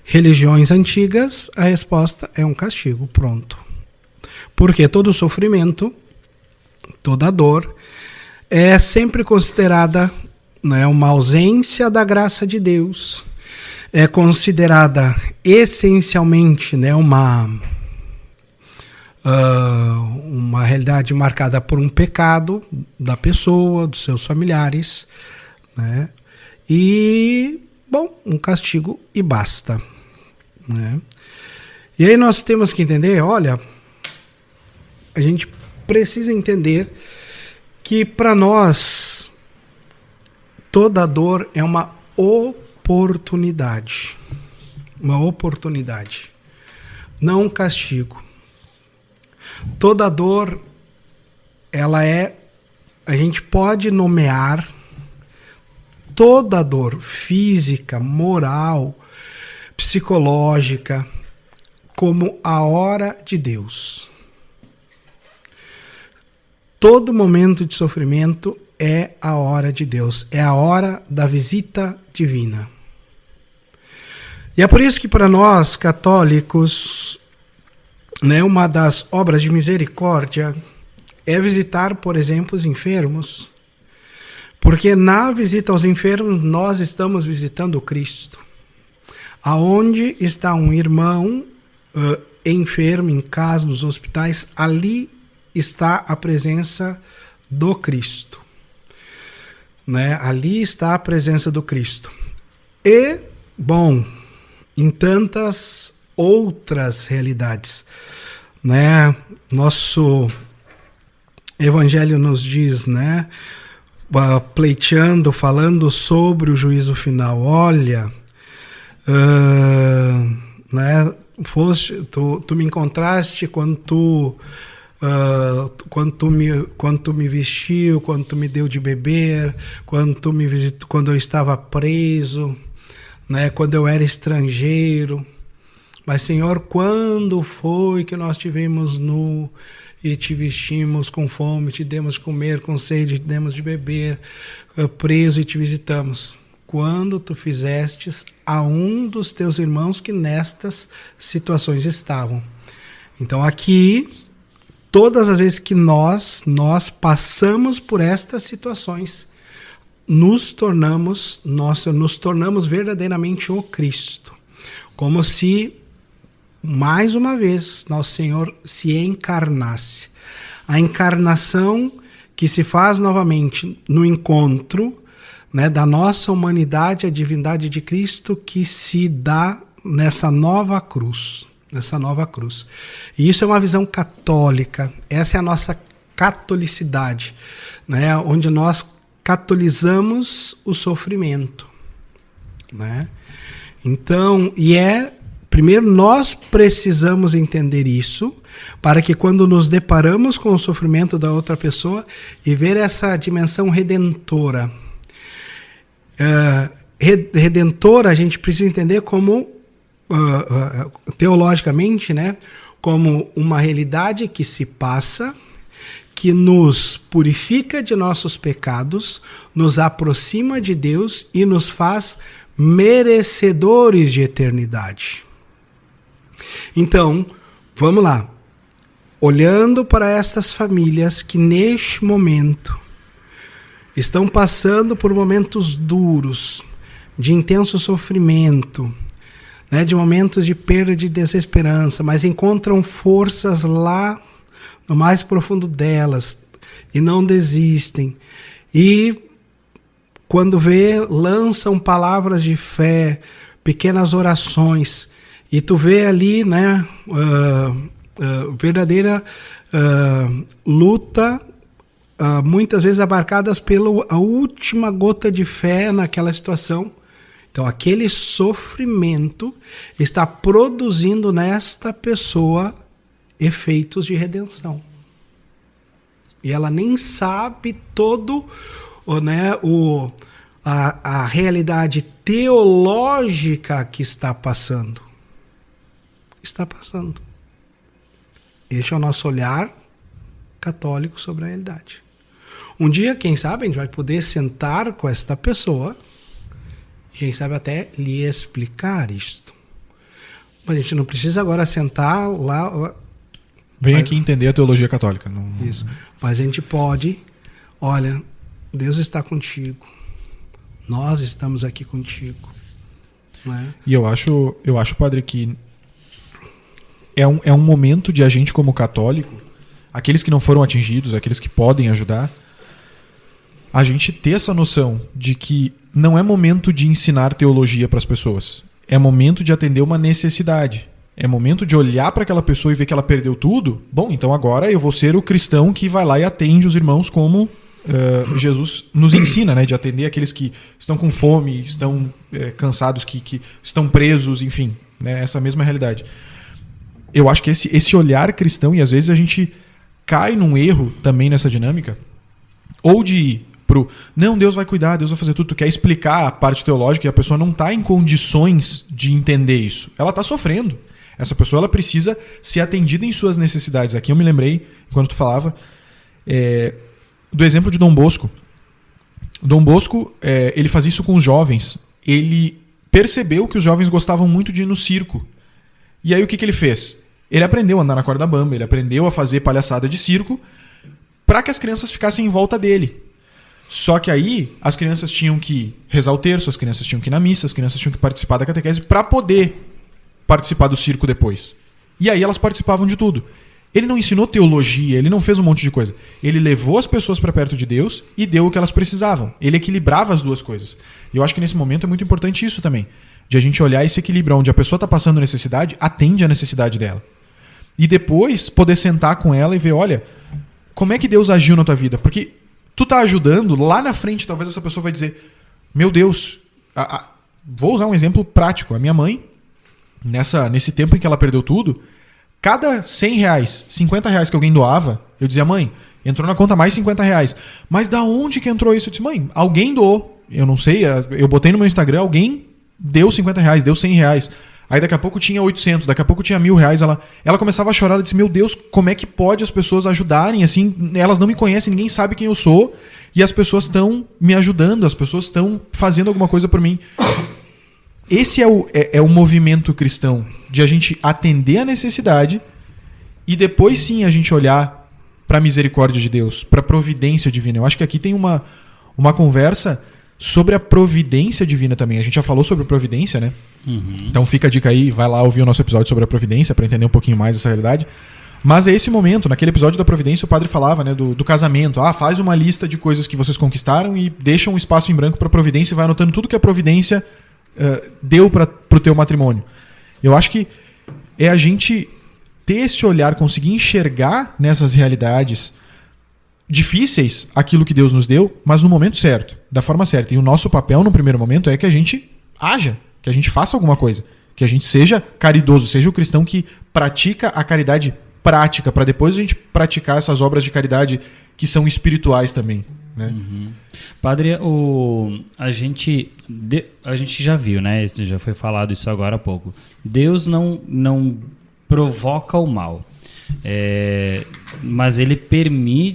religiões antigas, a resposta é um castigo, pronto. Porque todo sofrimento, toda dor, é sempre considerada, né, uma ausência da graça de Deus, é considerada essencialmente, né, uma realidade marcada por um pecado da pessoa, dos seus familiares, né? E, bom, um castigo e basta, né? E aí nós temos que entender, olha, a gente precisa entender que para nós toda dor é uma oportunidade, não um castigo. Toda dor, a gente pode nomear toda dor física, moral, psicológica, como a hora de Deus. Todo momento de sofrimento é a hora de Deus, é a hora da visita divina. E é por isso que para nós católicos, né, uma das obras de misericórdia é visitar, por exemplo, os enfermos. Porque na visita aos enfermos nós estamos visitando Cristo. Aonde está um irmão enfermo em casa, nos hospitais, ali está a presença do Cristo. Né? Ali está a presença do Cristo. E, bom, em tantas outras realidades, né? Nosso Evangelho nos diz, né? Pleiteando, falando sobre o juízo final. Olha, né? Tu me encontraste quando tu me vestiu, quando tu me deu de beber, quando tu me visitou, quando eu estava preso, né? Quando eu era estrangeiro. Mas, Senhor, quando foi que nós te vimos nu e te vestimos com fome, te demos de comer, com sede, te demos de beber, preso e te visitamos? Quando tu fizestes a um dos teus irmãos que nestas situações estavam. Então aqui, todas as vezes que nós passamos por estas situações, nos tornamos verdadeiramente o Cristo. Como se, mais uma vez, nosso Senhor se encarnasse. A encarnação que se faz novamente no encontro, né, da nossa humanidade, a divindade de Cristo, que se dá nessa nova cruz. nessa nova cruz. E isso é uma visão católica, essa é a nossa catolicidade, né? Onde nós catolizamos o sofrimento, né? Então, primeiro nós precisamos entender isso, para que quando nos deparamos com o sofrimento da outra pessoa e ver essa dimensão redentora. Redentora a gente precisa entender como, teologicamente, né, como uma realidade que se passa, que nos purifica de nossos pecados, nos aproxima de Deus e nos faz merecedores de eternidade. Então, vamos lá. Olhando para estas famílias que neste momento estão passando por momentos duros, de intenso sofrimento, né, de momentos de perda de desesperança, mas encontram forças lá no mais profundo delas e não desistem. E quando lançam palavras de fé, pequenas orações, e tu vê ali, né, verdadeira luta, muitas vezes abarcadas pela última gota de fé naquela situação. Então, aquele sofrimento está produzindo nesta pessoa efeitos de redenção. E ela nem sabe a realidade teológica que está passando. Está passando. Este é o nosso olhar católico sobre a realidade. Um dia, quem sabe, a gente vai poder sentar com esta pessoa e quem sabe até lhe explicar isto. Mas a gente não precisa agora sentar lá. Vem aqui entender a teologia católica. Não... Isso. Mas a gente pode, olha, Deus está contigo. Nós estamos aqui contigo. Né? E eu acho, padre, que é um momento de a gente, como católico, aqueles que não foram atingidos, aqueles que podem ajudar, a gente ter essa noção de que não é momento de ensinar teologia para as pessoas. É momento de atender uma necessidade. É momento de olhar para aquela pessoa e ver que ela perdeu tudo. Bom, então agora eu vou ser o cristão que vai lá e atende os irmãos como Jesus nos ensina, né? De atender aqueles que estão com fome, estão cansados, que estão presos, enfim, né? Essa mesma realidade. Eu acho que esse olhar cristão, e às vezes a gente cai num erro também nessa dinâmica, ou de ir não, Deus vai cuidar, Deus vai fazer tudo, tu quer explicar a parte teológica e a pessoa não está em condições de entender isso. Ela está sofrendo. Essa pessoa ela precisa ser atendida em suas necessidades. Aqui eu me lembrei, enquanto tu falava, do exemplo de Dom Bosco. Dom Bosco, ele fazia isso com os jovens. Ele percebeu que os jovens gostavam muito de ir no circo. E aí o que ele fez? Ele aprendeu a andar na corda bamba, ele aprendeu a fazer palhaçada de circo para que as crianças ficassem em volta dele. Só que aí as crianças tinham que rezar o terço, as crianças tinham que ir na missa, as crianças tinham que participar da catequese para poder participar do circo depois. E aí elas participavam de tudo. Ele não ensinou teologia, ele não fez um monte de coisa. Ele levou as pessoas para perto de Deus e deu o que elas precisavam. Ele equilibrava as duas coisas. E eu acho que nesse momento é muito importante isso também. De a gente olhar esse equilíbrio onde a pessoa está passando necessidade, atende a necessidade dela. E depois poder sentar com ela e ver, olha, como é que Deus agiu na tua vida? Porque tu tá ajudando, lá na frente talvez essa pessoa vai dizer, meu Deus, vou usar um exemplo prático. A minha mãe, nesse tempo em que ela perdeu tudo, cada 100 reais, 50 reais que alguém doava, eu dizia, mãe, entrou na conta mais 50 reais. Mas da onde que entrou isso? Eu disse, mãe, alguém doou. Eu não sei, eu botei no meu Instagram, alguém deu 50 reais, deu 100 reais. Aí daqui a pouco tinha 800, daqui a pouco tinha 1.000 reais. Ela começava a chorar, ela disse, meu Deus, como é que pode as pessoas ajudarem? Assim, elas não me conhecem, ninguém sabe quem eu sou. E as pessoas estão me ajudando, as pessoas estão fazendo alguma coisa por mim. Esse é o movimento cristão, de a gente atender a necessidade e depois sim a gente olhar para a misericórdia de Deus, para a providência divina. Eu acho que aqui tem uma conversa sobre a providência divina também. A gente já falou sobre a providência, né? Uhum. Então fica a dica aí, vai lá ouvir o nosso episódio sobre a providência para entender um pouquinho mais essa realidade. Mas é esse momento, naquele episódio da providência, o padre falava, né, do casamento. Faz uma lista de coisas que vocês conquistaram e deixa um espaço em branco para a providência e vai anotando tudo que a providência deu para o teu matrimônio. Eu acho que é a gente ter esse olhar, conseguir enxergar nessas realidades difíceis aquilo que Deus nos deu, mas no momento certo, da forma certa. E o nosso papel no primeiro momento é que a gente haja, que a gente faça alguma coisa, que a gente seja caridoso, seja o cristão que pratica a caridade prática, para depois a gente praticar essas obras de caridade que são espirituais também. Né? Padre, a gente já viu, né? Já foi falado isso agora há pouco. Deus não provoca o mal, mas ele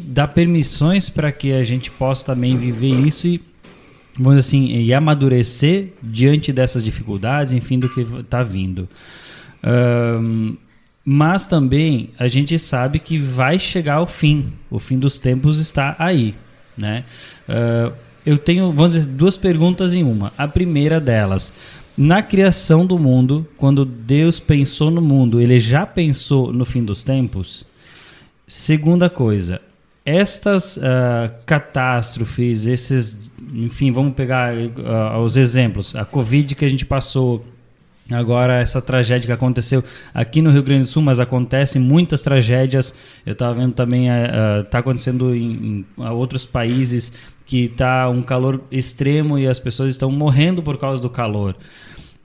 dá permissões para que a gente possa também viver isso e, vamos dizer assim, e amadurecer diante dessas dificuldades, enfim, do que está vindo. Mas também a gente sabe que vai chegar o fim dos tempos está aí, né? Eu tenho, vamos dizer, duas perguntas em uma. A primeira delas: na criação do mundo, quando Deus pensou no mundo, ele já pensou no fim dos tempos? Segunda coisa, estas catástrofes, enfim, vamos pegar os exemplos, a Covid que a gente passou, agora essa tragédia que aconteceu aqui no Rio Grande do Sul, mas acontecem muitas tragédias, eu estava vendo também, está acontecendo em outros países que está um calor extremo e as pessoas estão morrendo por causa do calor.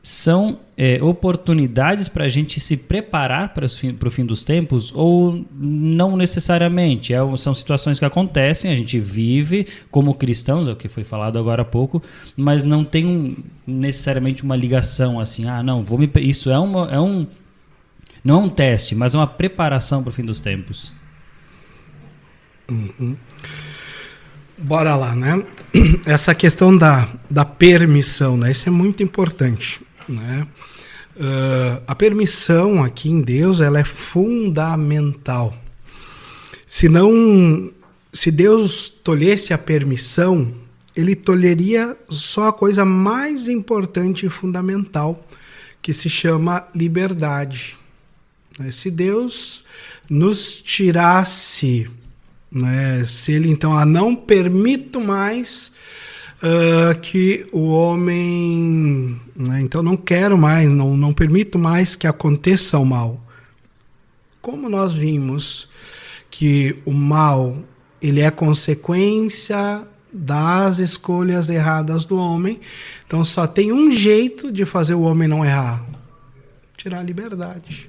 São oportunidades para a gente se preparar para o fim dos tempos ou não necessariamente? São situações que acontecem, a gente vive como cristãos, é o que foi falado agora há pouco, mas não tem necessariamente uma ligação assim, não, isso não é um teste, mas é uma preparação para o fim dos tempos. Bora lá, né? Essa questão da permissão, né? Isso é muito importante, né? A permissão aqui em Deus, ela é fundamental. Se Deus tolhesse a permissão, ele tolheria só a coisa mais importante e fundamental, que se chama liberdade. Se Deus nos tirasse, né, se ele então não permito mais que o homem, né, então não quero mais, não permito mais que aconteça o mal. Como nós vimos que o mal ele é consequência das escolhas erradas do homem, então só tem um jeito de fazer o homem não errar: tirar a liberdade.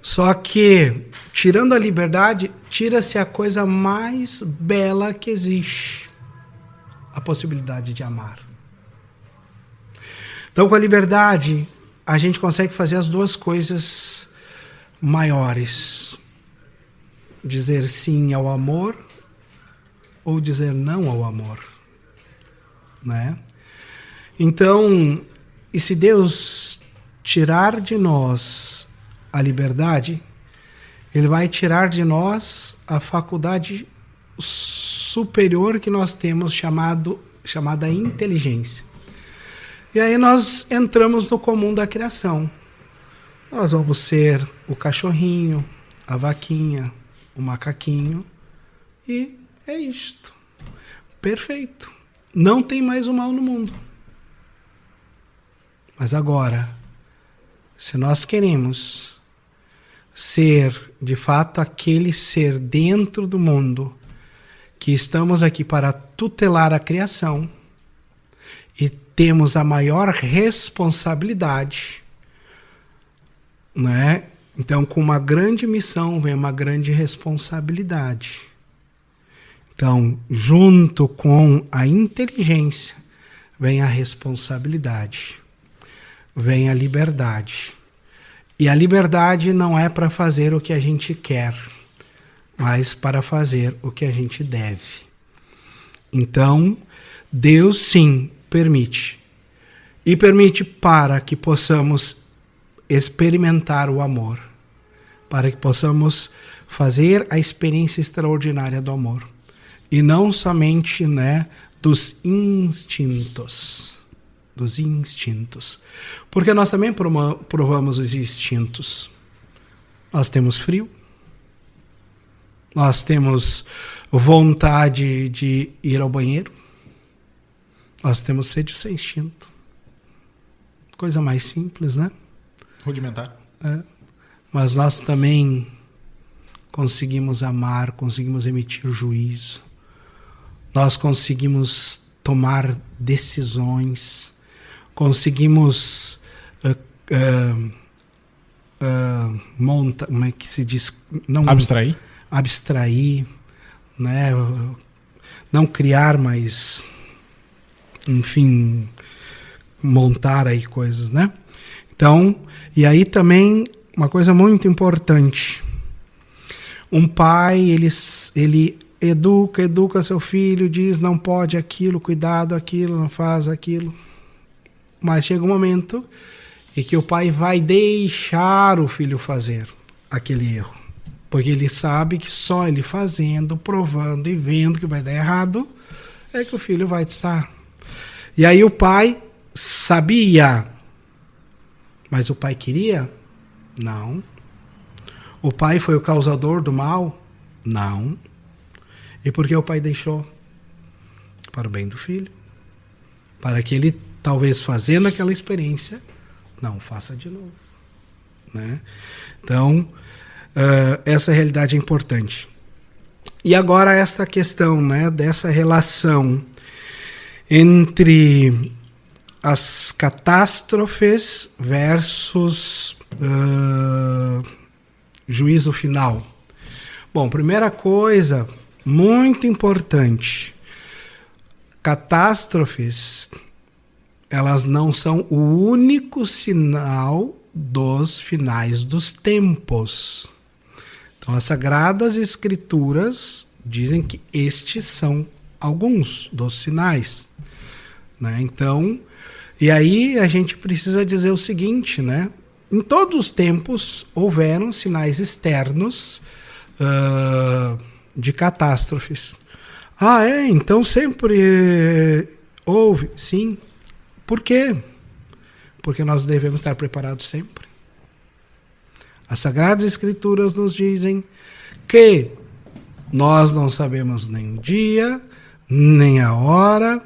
Só que, tirando a liberdade, tira-se a coisa mais bela que existe: a possibilidade de amar. Então, com a liberdade, a gente consegue fazer as duas coisas maiores: dizer sim ao amor ou dizer não ao amor, né? Então, e se Deus tirar de nós a liberdade, ele vai tirar de nós a faculdade superior que nós temos, chamada inteligência. E aí nós entramos no comum da criação. Nós vamos ser o cachorrinho, a vaquinha, o macaquinho, e é isto. Perfeito. Não tem mais o mal no mundo. Mas agora, se nós queremos ser, de fato, aquele ser dentro do mundo, que estamos aqui para tutelar a criação, e temos a maior responsabilidade, né? Então, com uma grande missão vem uma grande responsabilidade. Então, junto com a inteligência, vem a responsabilidade, vem a liberdade. E a liberdade não é para fazer o que a gente quer, mas para fazer o que a gente deve. Então, Deus sim permite. E permite para que possamos experimentar o amor, para que possamos fazer a experiência extraordinária do amor. E não somente, né, dos instintos. Dos instintos. Porque nós também provamos os instintos. Nós temos frio. Nós temos vontade de ir ao banheiro. Nós temos sede sem instinto. Coisa mais simples, né? Rudimentar. mas nós também conseguimos amar, conseguimos emitir juízo, nós conseguimos tomar decisões, conseguimos montar, como é que se diz? Não, abstrair, né? Não criar, mas, enfim, montar aí coisas, né? Então, e aí também uma coisa muito importante. Um pai, ele educa seu filho, diz não pode aquilo, cuidado aquilo, não faz aquilo. Mas chega um momento em que o pai vai deixar o filho fazer aquele erro. Porque ele sabe que só ele fazendo, provando e vendo que vai dar errado, é que o filho vai estar. E aí o pai sabia, mas o pai queria? Não. O pai foi o causador do mal? Não. E por que o pai deixou? Para o bem do filho. Para que ele, talvez fazendo aquela experiência, não faça de novo. Né? Então, essa realidade é importante. E agora esta questão, né, dessa relação entre as catástrofes versus juízo final. Bom, primeira coisa, muito importante, catástrofes, elas não são o único sinal dos finais dos tempos. Então, as Sagradas Escrituras dizem que estes são alguns dos sinais. Né? Então, e aí a gente precisa dizer o seguinte, né? Em todos os tempos houveram sinais externos de catástrofes. Ah, é? Então sempre houve? Sim. Por quê? Porque nós devemos estar preparados sempre. As Sagradas Escrituras nos dizem que nós não sabemos nem o dia, nem a hora,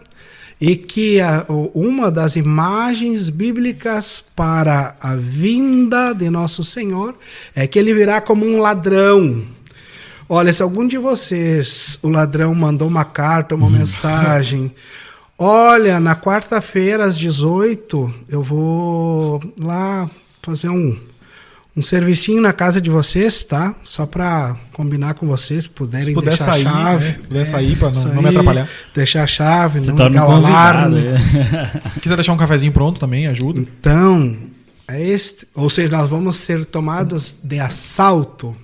e que uma das imagens bíblicas para a vinda de nosso Senhor é que ele virá como um ladrão. Olha, se algum de vocês, o ladrão mandou uma carta, uma mensagem, olha, na quarta-feira às 18 eu vou lá fazer um servicinho na casa de vocês, tá? Só para combinar com vocês, puderem puder deixar sair, a chave. Né? Puder sair para não me atrapalhar. Deixar a chave, Você não ligar o alarme. Quiser deixar um cafezinho pronto também, ajuda. Então, ou seja, nós vamos ser tomados de assalto.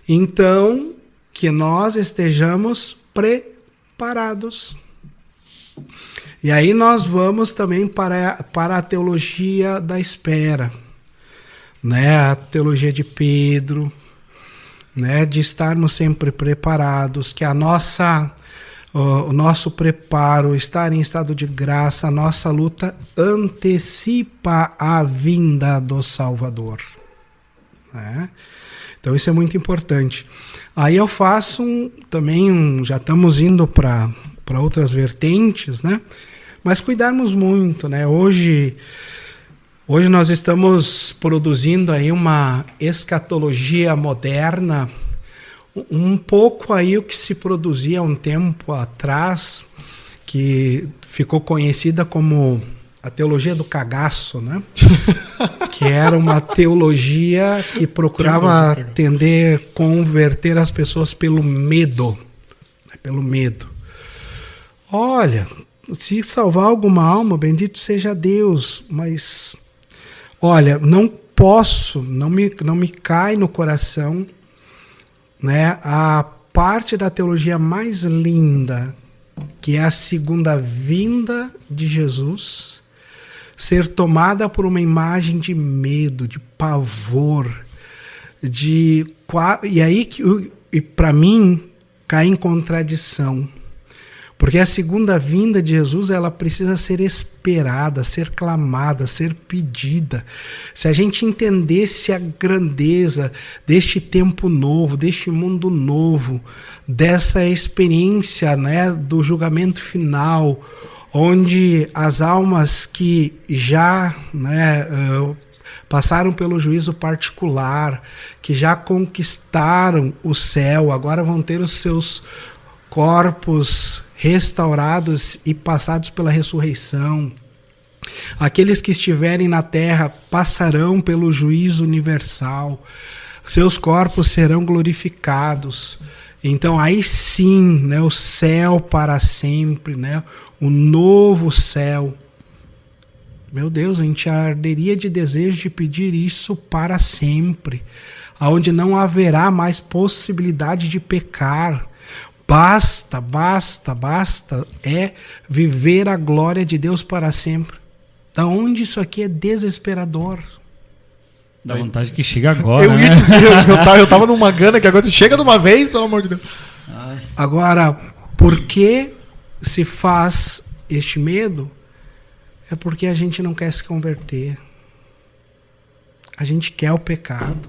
Então, que nós estejamos preparados. E aí nós vamos também para a teologia da espera. Né, a teologia de Pedro, né, de estarmos sempre preparados, que o nosso preparo, estar em estado de graça, a nossa luta antecipa a vinda do Salvador. Né? Então isso é muito importante. Aí eu faço também, já estamos indo para outras vertentes, né? Mas cuidarmos muito, né? Hoje nós estamos produzindo aí uma escatologia moderna, um pouco aí o que se produzia há um tempo atrás, que ficou conhecida como a teologia do cagaço, né? Que era uma teologia que procurava converter as pessoas pelo medo. Né? Pelo medo. Olha, se salvar alguma alma, bendito seja Deus, mas... Olha, não me cai no coração, né, a parte da teologia mais linda, que é a segunda vinda de Jesus, ser tomada por uma imagem de medo, de pavor, e aí para mim cai em contradição. Porque a segunda vinda de Jesus, ela precisa ser esperada, ser clamada, ser pedida. Se a gente entendesse a grandeza deste tempo novo, deste mundo novo, dessa experiência, né, do julgamento final, onde as almas que já, né, passaram pelo juízo particular, que já conquistaram o céu, agora vão ter os seus corpos restaurados e passados pela ressurreição. Aqueles que estiverem na terra passarão pelo juízo universal, seus corpos serão glorificados. Então aí sim, né, o céu para sempre, né, o novo céu. Meu Deus, a gente arderia de desejo de pedir isso para sempre, aonde não haverá mais possibilidade de pecar. Basta viver a glória de Deus para sempre. Da onde isso aqui é desesperador. Dá vontade que chega agora, Eu ia né? dizer, eu tava numa gana que agora chega de uma vez, pelo amor de Deus. Ai. Agora, por que se faz este medo? É porque a gente não quer se converter. A gente quer o pecado.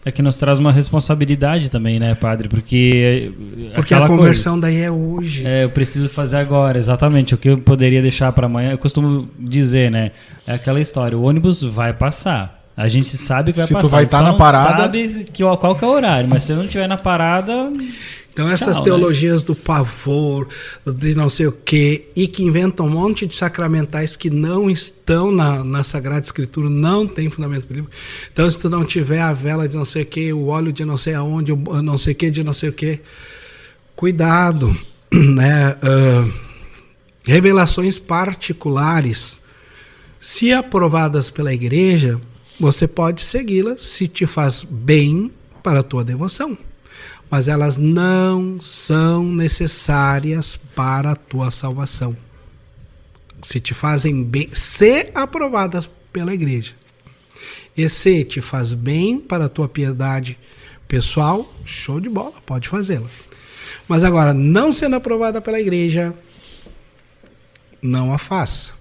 É que nos traz uma responsabilidade também, né, padre? Porque a conversão daí é hoje. Eu preciso fazer agora, exatamente. O que eu poderia deixar para amanhã, eu costumo dizer, né? É aquela história, o ônibus vai passar. A gente sabe que vai Se passar. tu vai estar só na não parada, sabe qual que é o horário, mas se eu não estiver na parada... Então essas tchau, teologias, né, do pavor, de não sei o quê, e que inventam um monte de sacramentais que não estão na Sagrada Escritura, não tem fundamento bíblico. Então se tu não tiver a vela de não sei o quê, o óleo de não sei aonde, o não sei o quê de não sei o quê, cuidado, né? Revelações particulares, se aprovadas pela igreja, você pode segui-las se te faz bem para a tua devoção. Mas elas não são necessárias para a tua salvação. Se te fazem bem, se aprovadas pela igreja. E se te faz bem para a tua piedade pessoal, show de bola, pode fazê-la. Mas agora, não sendo aprovada pela igreja, não a faça.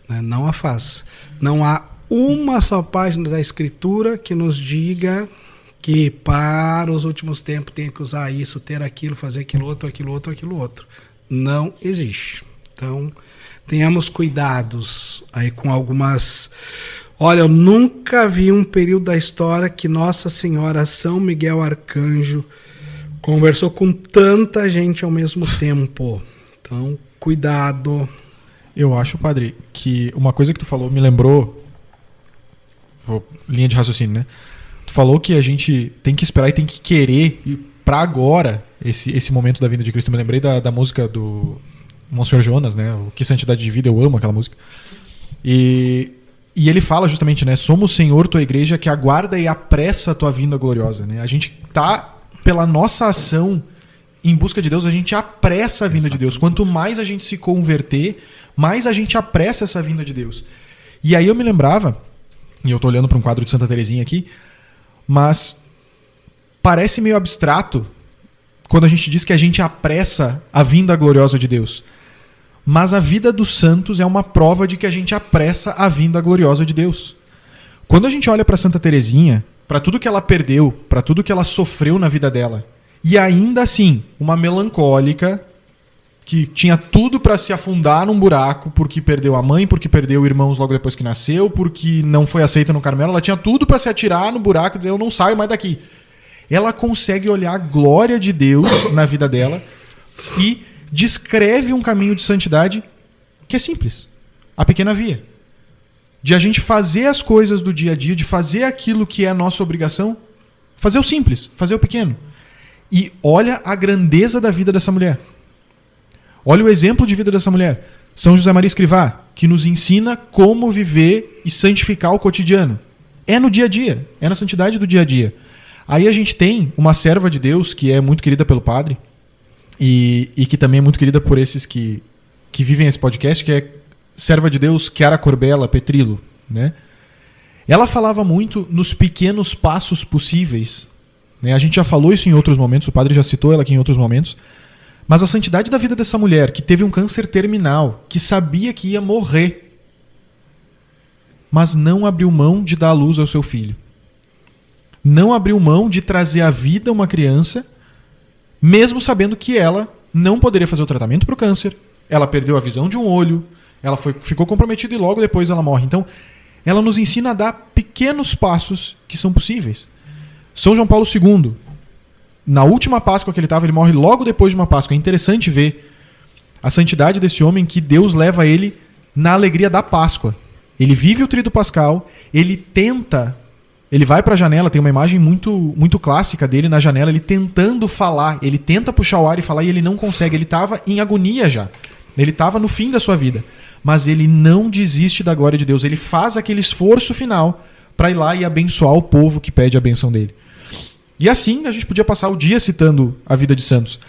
Né? Não a faça. Não há uma só página da Escritura que nos diga que para os últimos tempos tem que usar isso, ter aquilo, fazer aquilo outro. Não existe. Então, tenhamos cuidados aí com algumas... Olha, eu nunca vi um período da história que Nossa Senhora São Miguel Arcanjo conversou com tanta gente ao mesmo tempo. Então, cuidado. Eu acho, padre, que uma coisa que tu falou me lembrou... linha de raciocínio, né? Tu falou que a gente tem que esperar e tem que querer ir pra agora esse momento da vinda de Cristo. Eu me lembrei da música do Monsenhor Jonas, né? O Que Santidade de Vida, eu amo aquela música. E ele fala justamente, né? Somos, Senhor, tua igreja que aguarda e apressa a tua vinda gloriosa, né? A gente tá, pela nossa ação em busca de Deus, a gente apressa a vinda de Deus. Quanto mais a gente se converter, mais a gente apressa essa vinda de Deus. E aí eu me lembrava, e eu tô olhando para um quadro de Santa Teresinha aqui, mas parece meio abstrato quando a gente diz que a gente apressa a vinda gloriosa de Deus. Mas a vida dos santos é uma prova de que a gente apressa a vinda gloriosa de Deus. Quando a gente olha para Santa Teresinha, para tudo que ela perdeu, para tudo que ela sofreu na vida dela, e ainda assim, uma melancólica que tinha tudo para se afundar num buraco porque perdeu a mãe, porque perdeu irmãos logo depois que nasceu, porque não foi aceita no Carmelo, ela tinha tudo para se atirar no buraco e dizer, eu não saio mais daqui. Ela consegue olhar a glória de Deus na vida dela e descreve um caminho de santidade que é simples. A pequena via. De a gente fazer as coisas do dia a dia, de fazer aquilo que é a nossa obrigação, fazer o simples, fazer o pequeno. E olha a grandeza da vida dessa mulher. Olha o exemplo de vida dessa mulher. São José Maria Escrivá, que nos ensina como viver e santificar o cotidiano. É no dia a dia, é na santidade do dia a dia. Aí a gente tem uma serva de Deus que é muito querida pelo padre e que também é muito querida por esses que vivem esse podcast, que é serva de Deus Chiara Corbella Petrillo, né? Ela falava muito nos pequenos passos possíveis, né? A gente já falou isso em outros momentos, o padre já citou ela aqui em outros momentos. Mas a santidade da vida dessa mulher, que teve um câncer terminal, que sabia que ia morrer, mas não abriu mão de dar a luz ao seu filho. Não abriu mão de trazer à vida uma criança, mesmo sabendo que ela não poderia fazer o tratamento para o câncer, ela perdeu a visão de um olho, ela ficou comprometida e logo depois ela morre. Então, ela nos ensina a dar pequenos passos que são possíveis. São João Paulo II, na última Páscoa que ele estava, ele morre logo depois de uma Páscoa. É interessante ver a santidade desse homem, que Deus leva ele na alegria da Páscoa. Ele vive o tríduo pascal, ele vai para a janela, tem uma imagem muito clássica dele na janela, ele tentando falar, ele tenta puxar o ar e falar e ele não consegue, ele estava em agonia já, ele estava no fim da sua vida, mas ele não desiste da glória de Deus, ele faz aquele esforço final para ir lá e abençoar o povo que pede a benção dele. E assim a gente podia passar o dia citando a vida de santos,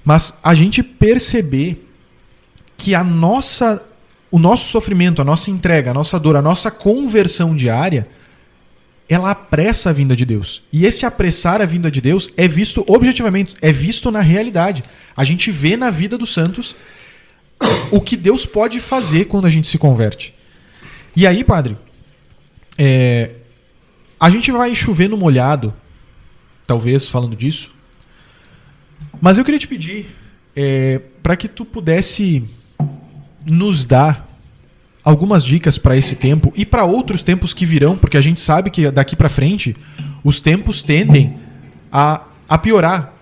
mas a gente perceber que o nosso sofrimento, a nossa entrega, a nossa dor, a nossa conversão diária, ela apressa a vinda de Deus. E esse apressar a vinda de Deus é visto objetivamente, é visto na realidade. A gente vê na vida dos santos o que Deus pode fazer quando a gente se converte. E aí, padre, a gente vai chover no molhado, talvez, falando disso, mas eu queria te pedir para que tu pudesse nos dar algumas dicas para esse tempo e para outros tempos que virão, porque a gente sabe que daqui para frente os tempos tendem a piorar,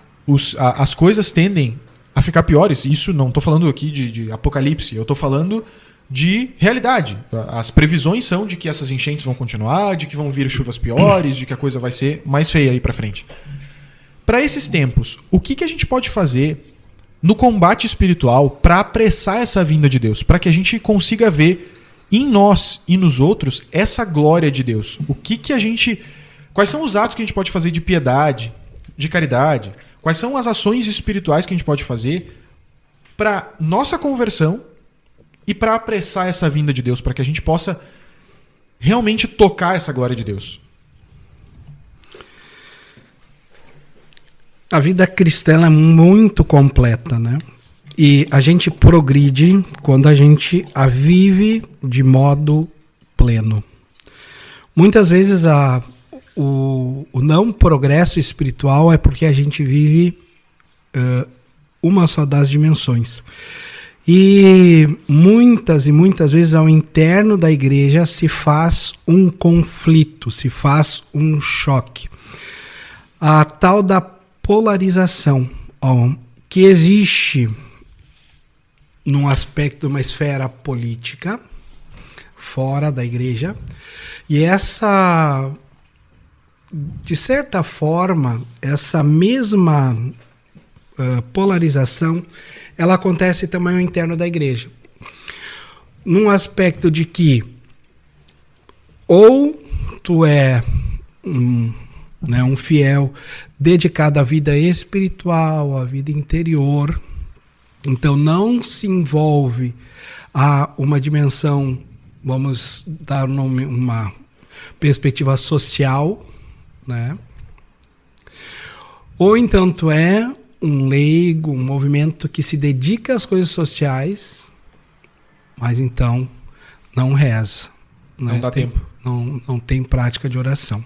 as coisas tendem a ficar piores. Isso não estou falando aqui de apocalipse, eu estou falando de realidade. As previsões são de que essas enchentes vão continuar, de que vão vir chuvas piores, de que a coisa vai ser mais feia aí para frente. Para esses tempos, o que a gente pode fazer no combate espiritual para apressar essa vinda de Deus, para que a gente consiga ver em nós e nos outros essa glória de Deus? Quais são os atos que a gente pode fazer de piedade, de caridade? Quais são as ações espirituais que a gente pode fazer para nossa conversão e para apressar essa vinda de Deus, para que a gente possa realmente tocar essa glória de Deus? A vida cristã é muito completa, né? E a gente progride quando a gente a vive de modo pleno. Muitas vezes o não progresso espiritual é porque a gente vive uma só das dimensões. E muitas vezes ao interno da igreja se faz um conflito, se faz um choque. A tal da polarização, que existe num aspecto de uma esfera política fora da igreja, e essa, de certa forma, essa mesma polarização, ela acontece também no interno da igreja, num aspecto de que ou tu é um fiel dedicado à vida espiritual, à vida interior, então não se envolve a uma dimensão, vamos dar uma perspectiva social, né? Ou então tu é um leigo, um movimento que se dedica às coisas sociais, mas então não reza, não, né? Dá tempo. Não tem prática de oração.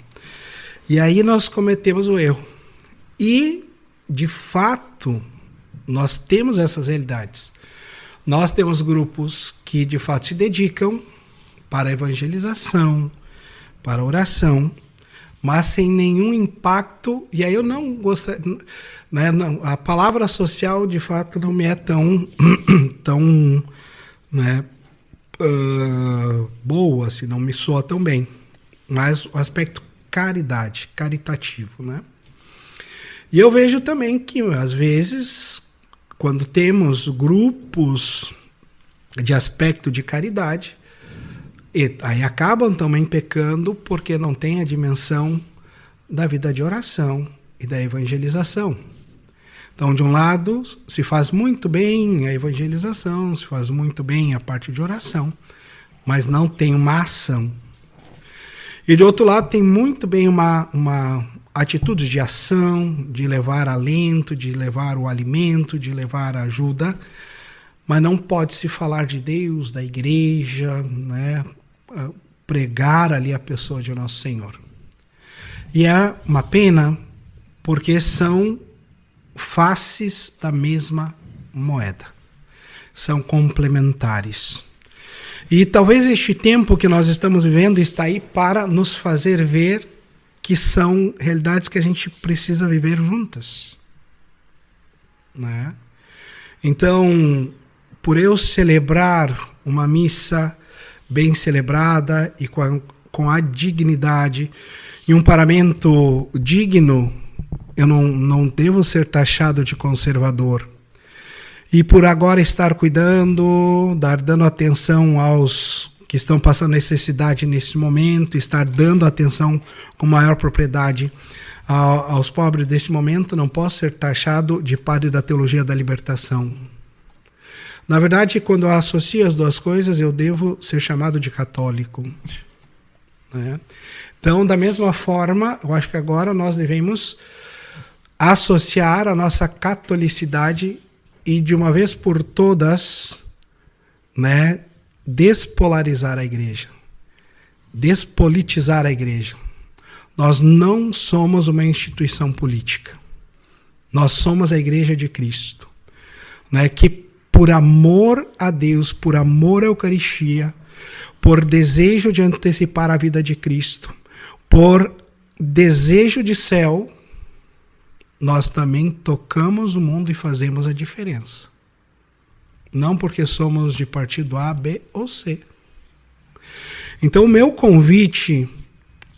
E aí nós cometemos o erro. E, de fato, nós temos essas realidades. Nós temos grupos que, de fato, se dedicam para a evangelização, para a oração, mas sem nenhum impacto. E aí eu não gostaria... Né, a palavra social, de fato, não me é tão né, boa, assim, não me soa tão bem. Mas o aspecto caridade, caritativo, né? E eu vejo também que, às vezes, quando temos grupos de aspecto de caridade, aí acabam também pecando porque não tem a dimensão da vida de oração e da evangelização. Então, de um lado, se faz muito bem a evangelização, se faz muito bem a parte de oração, mas não tem uma ação. E, de outro lado, tem muito bem uma atitude de ação, de levar alento, de levar o alimento, de levar ajuda, mas não pode se falar de Deus, da igreja, né? Pregar ali a pessoa de Nosso Senhor. E é uma pena, porque são faces da mesma moeda. São complementares. E talvez este tempo que nós estamos vivendo está aí para nos fazer ver que são realidades que a gente precisa viver juntas. Né? Então, por eu celebrar uma missa bem celebrada e com a dignidade e um paramento digno, eu não devo ser taxado de conservador. E por agora estar cuidando, dando atenção aos que estão passando necessidade nesse momento, estar dando atenção com maior propriedade aos pobres desse momento, não posso ser taxado de padre da teologia da libertação. Na verdade, quando eu associo as duas coisas, eu devo ser chamado de católico. Né? Então, da mesma forma, eu acho que agora nós devemos associar a nossa catolicidade e, de uma vez por todas, né, despolarizar a igreja, despolitizar a igreja. Nós não somos uma instituição política. Nós somos a Igreja de Cristo, né, que por amor a Deus, por amor à Eucaristia, por desejo de antecipar a vida de Cristo, por desejo de céu, nós também tocamos o mundo e fazemos a diferença. Não porque somos de partido A, B ou C. Então, o meu convite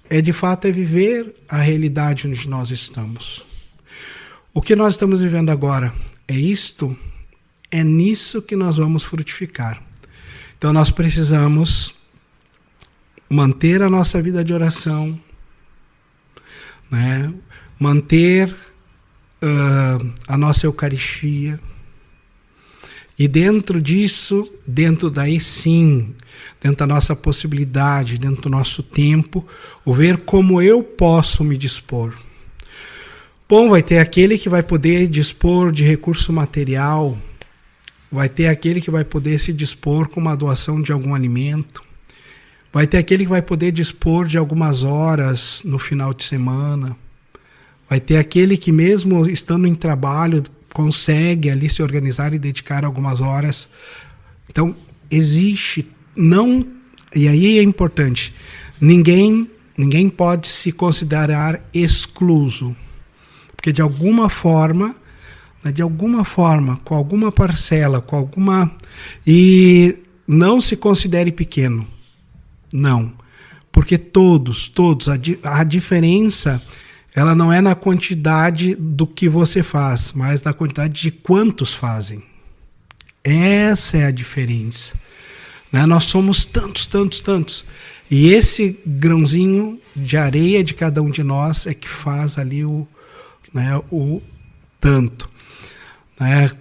de fato viver a realidade onde nós estamos. O que nós estamos vivendo agora é isto, é nisso que nós vamos frutificar. Então, nós precisamos manter a nossa vida de oração, né? Manter a nossa Eucaristia. E dentro disso, dentro daí sim, dentro da nossa possibilidade, dentro do nosso tempo, o ver como eu posso me dispor. Bom, vai ter aquele que vai poder dispor de recurso material, vai ter aquele que vai poder se dispor com uma doação de algum alimento, vai ter aquele que vai poder dispor de algumas horas no final de semana, vai ter aquele que mesmo estando em trabalho consegue ali se organizar e dedicar algumas horas. Então, existe, não, e aí é importante, ninguém pode se considerar excluso, porque de alguma forma, com alguma parcela, e não se considere pequeno, não, porque todos, a diferença, ela não é na quantidade do que você faz, mas na quantidade de quantos fazem. Essa é a diferença. Né? Nós somos tantos. E esse grãozinho de areia de cada um de nós é que faz ali o tanto. Né?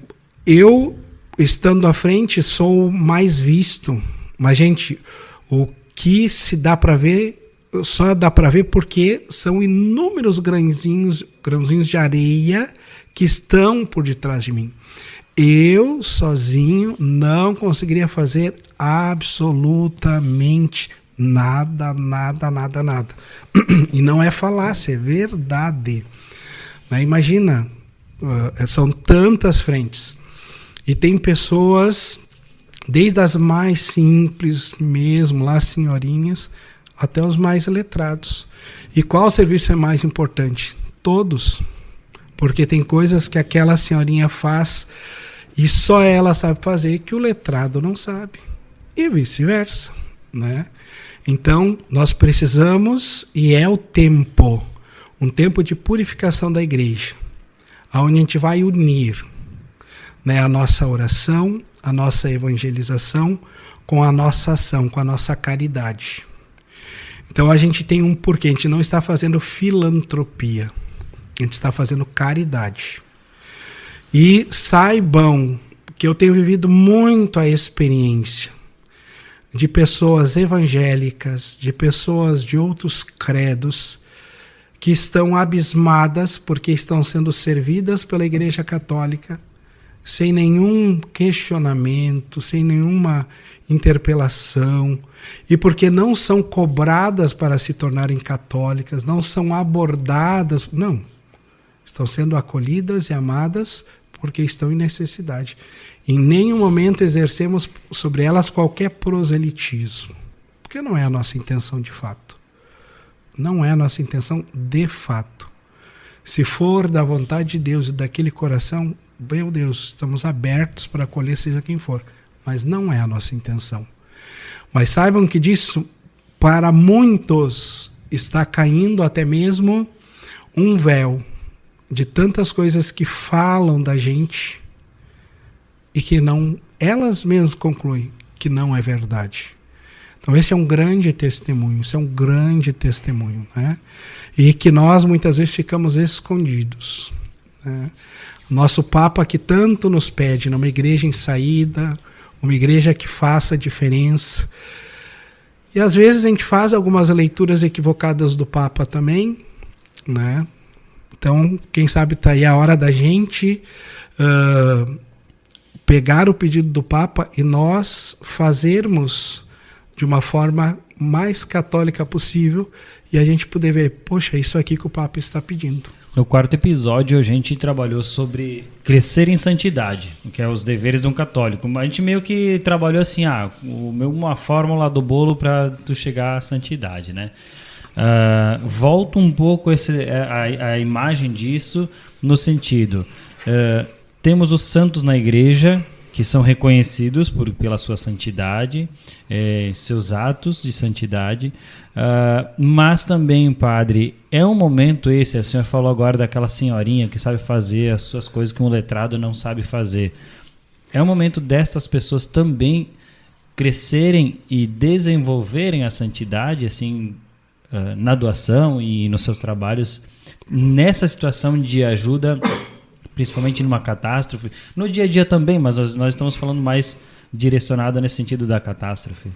Eu, estando à frente, sou mais visto. Mas, gente, o que se dá para ver, só dá para ver porque são inúmeros grãozinhos de areia que estão por detrás de mim. Eu, sozinho, não conseguiria fazer absolutamente nada. E não é falácia, é verdade. Imagina, são tantas frentes. E tem pessoas, desde as mais simples mesmo, lá senhorinhas, até os mais letrados. E qual serviço é mais importante? Todos. Porque tem coisas que aquela senhorinha faz e só ela sabe fazer que o letrado não sabe. E vice-versa. Né? Então, nós precisamos, e é o tempo, um tempo de purificação da igreja, onde a gente vai unir, né, a nossa oração, a nossa evangelização com a nossa ação, com a nossa caridade. Então a gente tem um porquê, a gente não está fazendo filantropia, a gente está fazendo caridade. E saibam que eu tenho vivido muito a experiência de pessoas evangélicas, de pessoas de outros credos, que estão abismadas porque estão sendo servidas pela Igreja Católica, sem nenhum questionamento, sem nenhuma interpelação, e porque não são cobradas para se tornarem católicas, não são abordadas, não. Estão sendo acolhidas e amadas porque estão em necessidade. Em nenhum momento exercemos sobre elas qualquer proselitismo, porque não é a nossa intenção de fato. Não é a nossa intenção de fato. Se for da vontade de Deus e daquele coração, meu Deus, estamos abertos para acolher seja quem for. Mas não é a nossa intenção. Mas saibam que disso, para muitos, está caindo até mesmo um véu de tantas coisas que falam da gente e que não, elas mesmas concluem que não é verdade. Então esse é um grande testemunho, né? E que nós muitas vezes ficamos escondidos, né? Nosso Papa que tanto nos pede numa igreja em saída, uma igreja que faça diferença. E às vezes a gente faz algumas leituras equivocadas do Papa também, né? Então, quem sabe está aí a hora da gente pegar o pedido do Papa e nós fazermos de uma forma mais católica possível e a gente poder ver, poxa, isso aqui que o Papa está pedindo. No 4º episódio a gente trabalhou sobre crescer em santidade, que é os deveres de um católico. A gente meio que trabalhou assim, uma fórmula do bolo para tu chegar à santidade, né? Volta um pouco a imagem disso no sentido, temos os santos na igreja que são reconhecidos pela sua santidade, seus atos de santidade, mas também, padre, é um momento esse, a senhora falou agora daquela senhorinha que sabe fazer as suas coisas que um letrado não sabe fazer, é um momento dessas pessoas também crescerem e desenvolverem a santidade, assim, na doação e nos seus trabalhos, nessa situação de ajuda, principalmente numa catástrofe, no dia a dia também, mas nós estamos falando mais direcionado nesse sentido da catástrofe.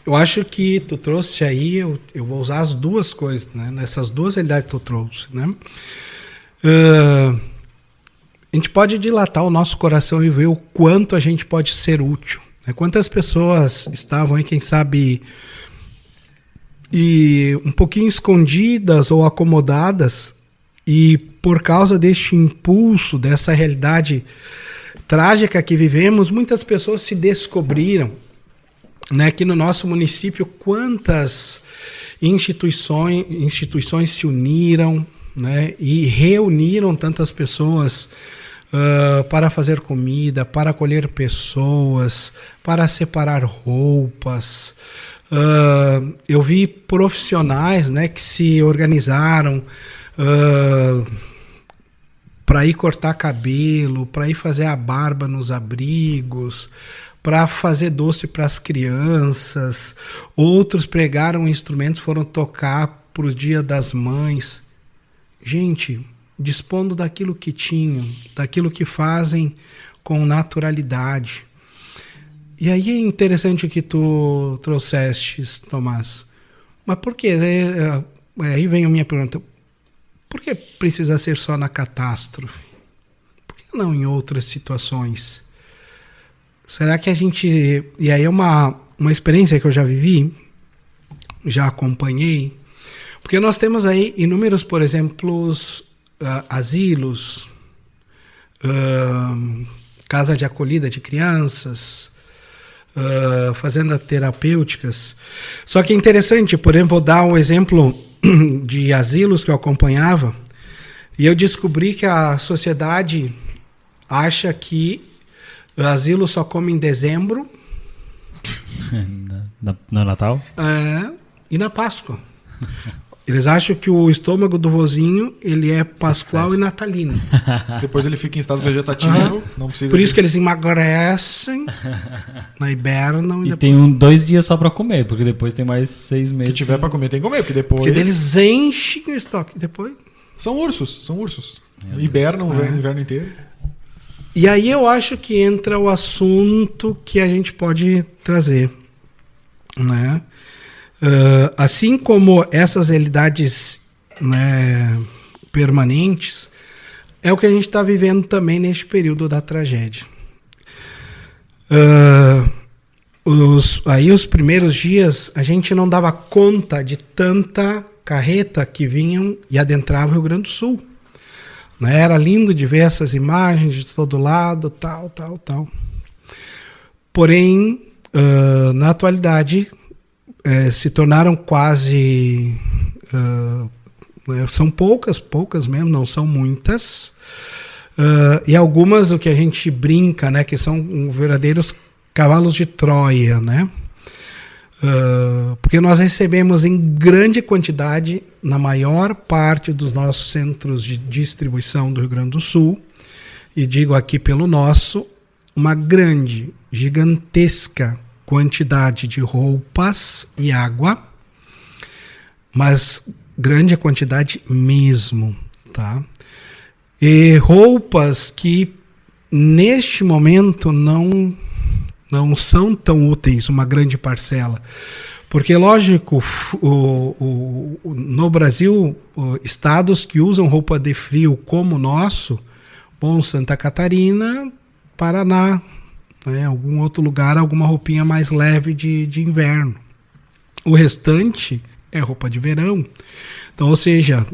Eu acho que tu trouxe aí, eu vou usar as duas coisas, né? Nessas duas realidades que tu trouxe, né? A gente pode dilatar o nosso coração e ver o quanto a gente pode ser útil. Né? Quantas pessoas estavam aí, quem sabe, e um pouquinho escondidas ou acomodadas, e por causa deste impulso, dessa realidade trágica que vivemos, muitas pessoas se descobriram, né? Aqui no nosso município, quantas instituições se uniram, né? E reuniram tantas pessoas para fazer comida, para acolher pessoas, para separar roupas. Eu vi profissionais, né, que se organizaram para ir cortar cabelo, para ir fazer a barba nos abrigos, para fazer doce para as crianças. Outros pregaram instrumentos, foram tocar para os Dias das Mães. Gente, dispondo daquilo que tinham, daquilo que fazem com naturalidade. E aí é interessante o que tu trouxeste, Tomás. Mas por quê? Aí vem a minha pergunta. Por que precisa ser só na catástrofe? Por que não em outras situações? Será que a gente... E aí é uma experiência que eu já vivi, já acompanhei, porque nós temos aí inúmeros, por exemplo, asilos, casa de acolhida de crianças, fazendas terapêuticas. Só que é interessante, por exemplo, vou dar um exemplo de asilos que eu acompanhava, e eu descobri que a sociedade acha que o asilo só come em dezembro. No Natal? E na Páscoa. Eles acham que o estômago do vozinho ele é pascual e natalino. Depois ele fica em estado vegetativo. Não precisa. Por isso que eles emagrecem, hibernam. E tem 2 dias só para comer, porque depois tem mais 6 meses. Se tiver para comer, tem que comer, porque depois... Porque eles enchem o estoque. Depois... São ursos. Hibernam o inverno inteiro. E aí eu acho que entra o assunto que a gente pode trazer, né? Assim como essas realidades, né, permanentes, é o que a gente está vivendo também neste período da tragédia. Os primeiros dias a gente não dava conta de tanta carreta que vinham e adentravam o Rio Grande do Sul. né? Era lindo de ver essas imagens de todo lado, tal. Porém, na atualidade, se tornaram quase... são poucas mesmo, não são muitas. E algumas, o que a gente brinca, né, que são verdadeiros cavalos de Troia, né? Porque nós recebemos em grande quantidade, na maior parte dos nossos centros de distribuição do Rio Grande do Sul, e digo aqui pelo nosso, uma grande, gigantesca quantidade de roupas e água, mas grande quantidade mesmo, tá? E roupas que neste momento não são tão úteis, uma grande parcela. Porque, lógico, no Brasil, estados que usam roupa de frio como o nosso, bom, Santa Catarina, Paraná, né, algum outro lugar, alguma roupinha mais leve de inverno. O restante é roupa de verão. Então, ou seja,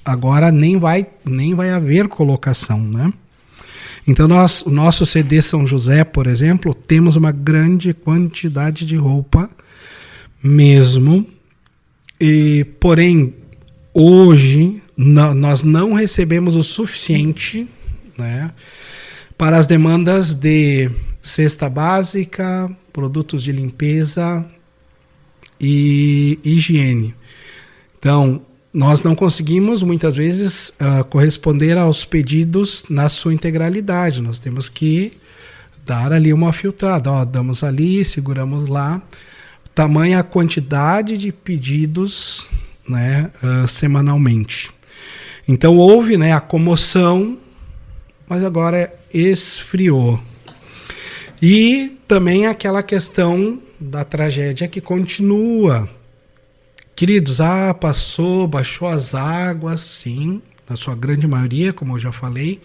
agora nem vai haver colocação, né? Então, o nosso CD São José, por exemplo, temos uma grande quantidade de roupa mesmo. Porém, hoje, nós não recebemos o suficiente, né, para as demandas de cesta básica, produtos de limpeza e higiene. Então, nós não conseguimos, muitas vezes, corresponder aos pedidos na sua integralidade. Nós temos que dar ali uma filtrada. Damos ali, seguramos lá. Tamanha a quantidade de pedidos, né, semanalmente. Então, houve, né, a comoção, mas agora esfriou. E também aquela questão da tragédia que continua. Queridos, baixou as águas, sim, na sua grande maioria, como eu já falei.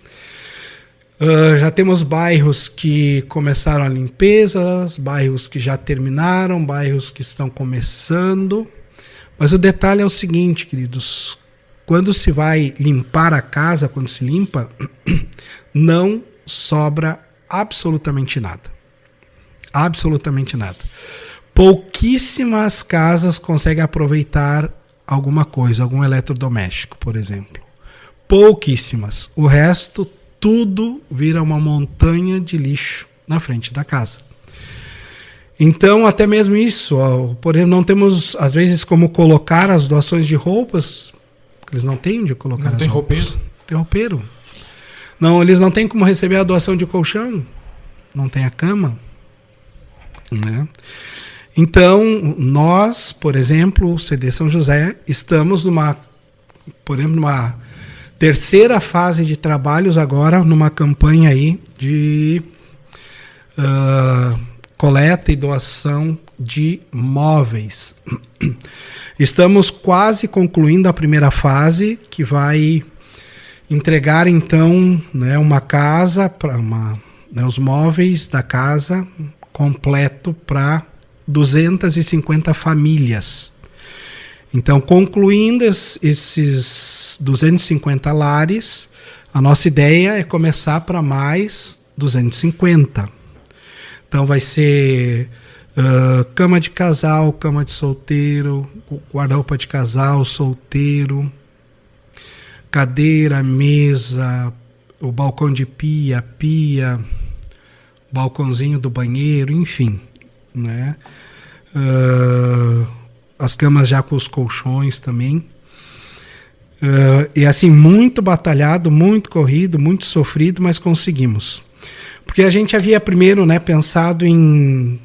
Já temos bairros que começaram a limpeza, bairros que já terminaram, bairros que estão começando. Mas o detalhe é o seguinte, queridos, quando se vai limpar a casa, quando se limpa, não sobra absolutamente nada. Absolutamente nada. Pouquíssimas casas conseguem aproveitar alguma coisa, algum eletrodoméstico, por exemplo. Pouquíssimas. O resto, tudo vira uma montanha de lixo na frente da casa. Então, até mesmo isso, por exemplo, não temos, às vezes, como colocar as doações de roupas, eles não têm onde colocar as roupas. Não tem roupeiro. Tem roupeiro. Não, eles não têm como receber a doação de colchão, não tem a cama, né? Então, nós, por exemplo, o CD São José, estamos numa terceira fase de trabalhos agora, numa campanha aí de coleta e doação de móveis. Estamos quase concluindo a primeira fase, que vai entregar, então, né, uma casa, os móveis da casa completo para 250 famílias. Então, concluindo esses 250 lares, a nossa ideia é começar para mais 250. Então, vai ser cama de casal, cama de solteiro, guarda-roupa de casal, solteiro, cadeira, mesa, o balcão de pia, balcãozinho do banheiro, enfim, né? As camas já com os colchões também. E assim, muito batalhado, muito corrido, muito sofrido, mas conseguimos. Porque a gente havia primeiro, né, pensado em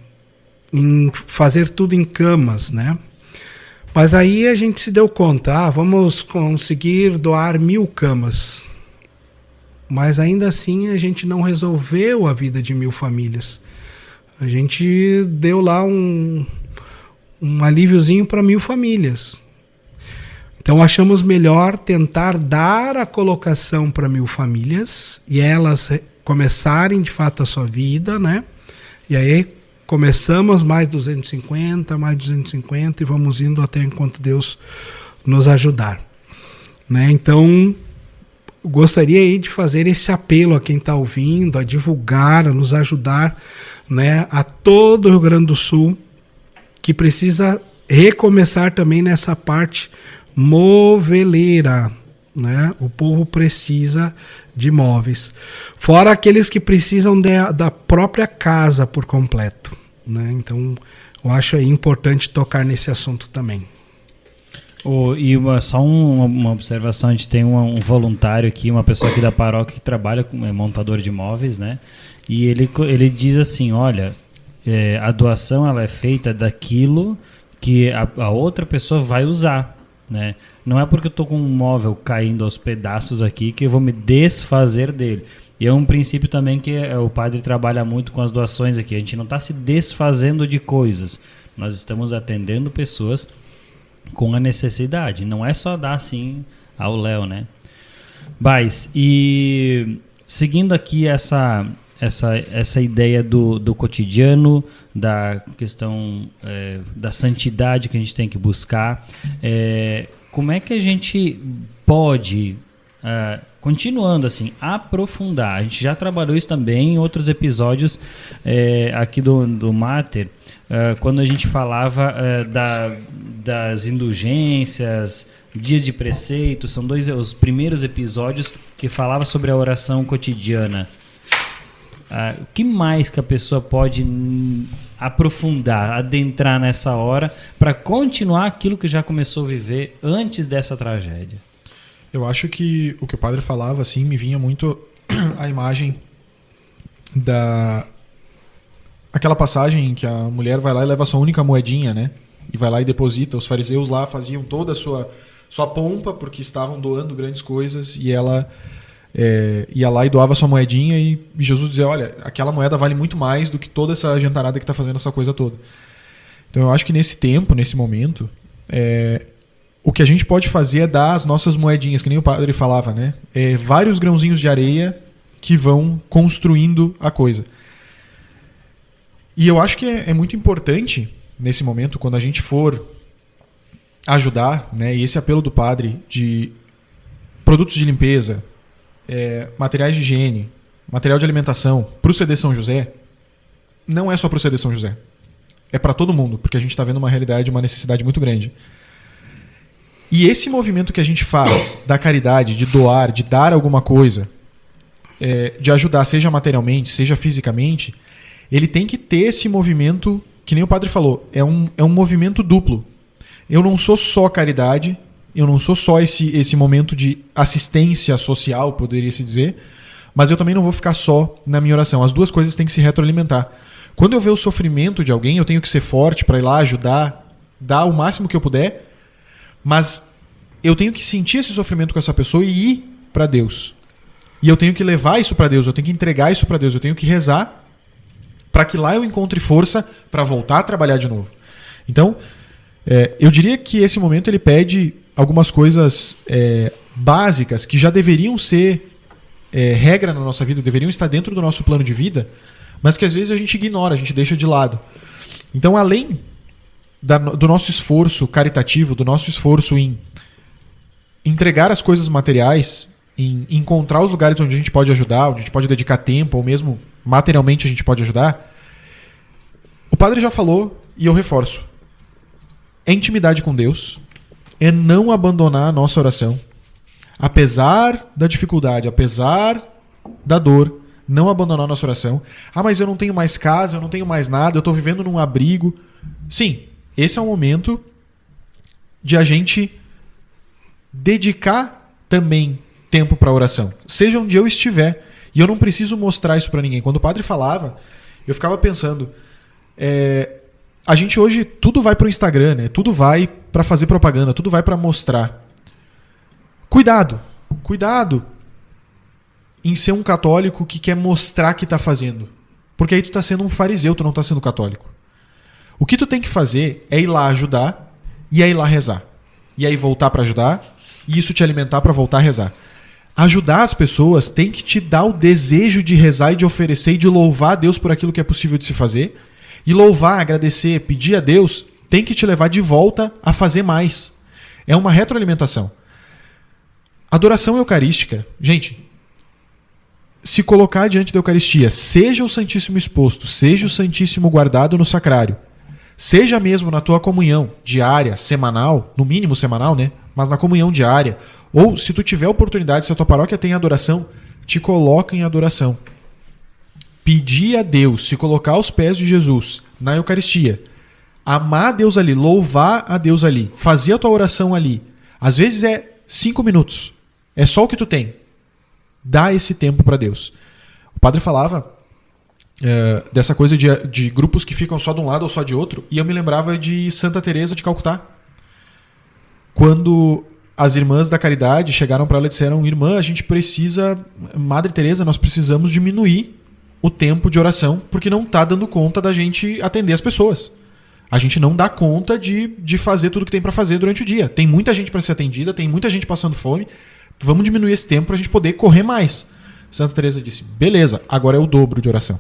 fazer tudo em camas, né? Mas aí a gente se deu conta, vamos conseguir doar 1.000 camas. Mas ainda assim a gente não resolveu a vida de 1.000 famílias. A gente deu lá um alíviozinho para 1.000 famílias. Então achamos melhor tentar dar a colocação para 1.000 famílias e elas começarem de fato a sua vida, né? E aí começamos mais 250 e vamos indo até enquanto Deus nos ajudar, né? Então gostaria aí de fazer esse apelo a quem está ouvindo, a divulgar, a nos ajudar, né, a todo o Rio Grande do Sul, que precisa recomeçar também nessa parte moveleira, né? O povo precisa de móveis. Fora aqueles que precisam da própria casa por completo, né? Então, eu acho aí importante tocar nesse assunto também. Só uma observação, a gente tem um voluntário aqui, uma pessoa aqui da paróquia que trabalha como montador de móveis, né? E ele diz assim, olha, a doação ela é feita daquilo que a outra pessoa vai usar, né? Não é porque eu estou com um móvel caindo aos pedaços aqui que eu vou me desfazer dele. E é um princípio também que o padre trabalha muito com as doações aqui. A gente não está se desfazendo de coisas. Nós estamos atendendo pessoas com a necessidade. Não é só dar assim ao Léo, né? Mas, e seguindo aqui essa ideia do cotidiano, da questão da santidade que a gente tem que buscar, como é que a gente pode, continuando assim, aprofundar? A gente já trabalhou isso também em outros episódios aqui do Mater, quando a gente falava das indulgências, dias de preceito, são os primeiros episódios que falava sobre a oração cotidiana. O que mais que a pessoa pode aprofundar, adentrar nessa hora para continuar aquilo que já começou a viver antes dessa tragédia? Eu acho que o que o padre falava assim me vinha muito a imagem aquela passagem em que a mulher vai lá e leva a sua única moedinha, né? E vai lá e deposita. Os fariseus lá faziam toda a sua pompa porque estavam doando grandes coisas e ela ia lá e doava sua moedinha e Jesus dizia, olha, aquela moeda vale muito mais do que toda essa gentarada que está fazendo essa coisa toda. Então eu acho que nesse tempo, nesse momento, o que a gente pode fazer é dar as nossas moedinhas, que nem o padre falava, né? Vários grãozinhos de areia que vão construindo a coisa. E eu acho que é muito importante, nesse momento, quando a gente for ajudar, né? E esse apelo do padre de produtos de limpeza, materiais de higiene, material de alimentação para o CD São José, não é só para o CD São José. É para todo mundo, porque a gente está vendo uma realidade, uma necessidade muito grande. E esse movimento que a gente faz da caridade, de doar, de dar alguma coisa, de ajudar, seja materialmente, seja fisicamente, ele tem que ter esse movimento, que nem o padre falou, é um movimento duplo. Eu não sou só caridade, eu não sou só esse momento de assistência social, poderia se dizer, mas eu também não vou ficar só na minha oração. As duas coisas têm que se retroalimentar. Quando eu ver o sofrimento de alguém, eu tenho que ser forte para ir lá ajudar, dar o máximo que eu puder, mas eu tenho que sentir esse sofrimento com essa pessoa e ir para Deus. E eu tenho que levar isso para Deus, eu tenho que entregar isso para Deus, eu tenho que rezar para que lá eu encontre força para voltar a trabalhar de novo. Então, eu diria que esse momento ele pede algumas coisas básicas que já deveriam ser regra na nossa vida, deveriam estar dentro do nosso plano de vida, mas que às vezes a gente ignora, a gente deixa de lado. Então, além do nosso esforço caritativo, do nosso esforço em entregar as coisas materiais, em encontrar os lugares onde a gente pode ajudar, onde a gente pode dedicar tempo, ou mesmo materialmente a gente pode ajudar, o padre já falou, e eu reforço, é intimidade com Deus, é não abandonar a nossa oração, apesar da dificuldade, apesar da dor, não abandonar a nossa oração. Mas eu não tenho mais casa, eu não tenho mais nada, eu estou vivendo num abrigo. Sim, esse é o momento de a gente dedicar também tempo para a oração, seja onde eu estiver. E eu não preciso mostrar isso para ninguém. Quando o padre falava, eu ficava pensando, a gente hoje, tudo vai para o Instagram, né? Tudo vai para fazer propaganda, tudo vai para mostrar. Cuidado em ser um católico que quer mostrar que está fazendo. Porque aí tu está sendo um fariseu, tu não está sendo católico. O que tu tem que fazer é ir lá ajudar e aí ir lá rezar. E aí voltar para ajudar e isso te alimentar para voltar a rezar. Ajudar as pessoas tem que te dar o desejo de rezar e de oferecer e de louvar a Deus por aquilo que é possível de se fazer. E louvar, agradecer, pedir a Deus tem que te levar de volta a fazer mais. É uma retroalimentação. Adoração eucarística, gente, se colocar diante da Eucaristia, seja o Santíssimo exposto, seja o Santíssimo guardado no sacrário, seja mesmo na tua comunhão diária, semanal, no mínimo semanal, né? Mas na comunhão diária, ou se tu tiver oportunidade, se a tua paróquia tem adoração, te coloca em adoração. Pedir a Deus, se colocar aos pés de Jesus na Eucaristia, amar a Deus ali, louvar a Deus ali, fazer a tua oração ali. Às vezes é 5 minutos, é só o que tu tem. Dá esse tempo para Deus. O padre falava dessa coisa de grupos que ficam só de um lado ou só de outro, e eu me lembrava de Santa Teresa de Calcutá. Quando as irmãs da caridade chegaram para ela e disseram: irmã, a gente precisa, Madre Teresa, nós precisamos diminuir o tempo de oração, porque não está dando conta da gente atender as pessoas. A gente não dá conta de fazer tudo que tem para fazer durante o dia. Tem muita gente para ser atendida, tem muita gente passando fome. Vamos diminuir esse tempo para a gente poder correr mais. Santa Teresa disse: beleza, agora é o dobro de oração.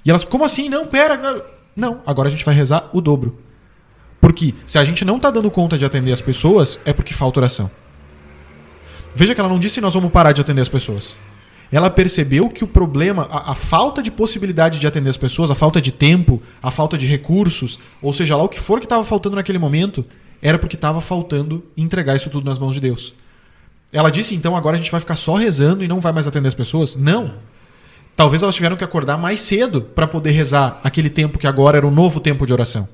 E elas: como assim? Não, pera. Não, agora a gente vai rezar o dobro. Porque se a gente não está dando conta de atender as pessoas, é porque falta oração. Veja que ela não disse: nós vamos parar de atender as pessoas. Ela percebeu que o problema, a falta de possibilidade de atender as pessoas, a falta de tempo, a falta de recursos, ou seja lá o que for que estava faltando naquele momento, era porque estava faltando entregar isso tudo nas mãos de Deus. Ela disse: então agora a gente vai ficar só rezando e não vai mais atender as pessoas? Não. Talvez elas tiveram que acordar mais cedo para poder rezar aquele tempo que agora era o novo tempo de oração.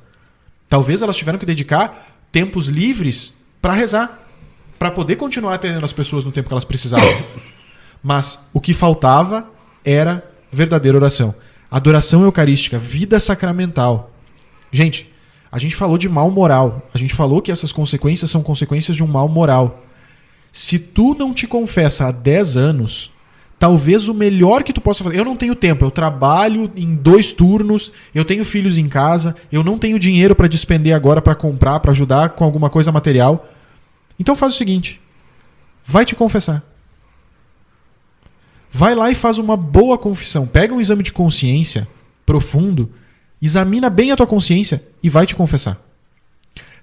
Talvez elas tiveram que dedicar tempos livres para rezar, para poder continuar atendendo as pessoas no tempo que elas precisavam. Mas o que faltava era verdadeira oração. Adoração eucarística, vida sacramental. Gente, a gente falou de mal moral. A gente falou que essas consequências são consequências de um mal moral. Se tu não te confessa há 10 anos, talvez o melhor que tu possa fazer... Eu não tenho tempo, eu trabalho em 2 turnos, eu tenho filhos em casa, eu não tenho dinheiro para despender agora para comprar, para ajudar com alguma coisa material. Então faz o seguinte, vai te confessar. Vai lá e faz uma boa confissão. Pega um exame de consciência profundo, examina bem a tua consciência e vai te confessar.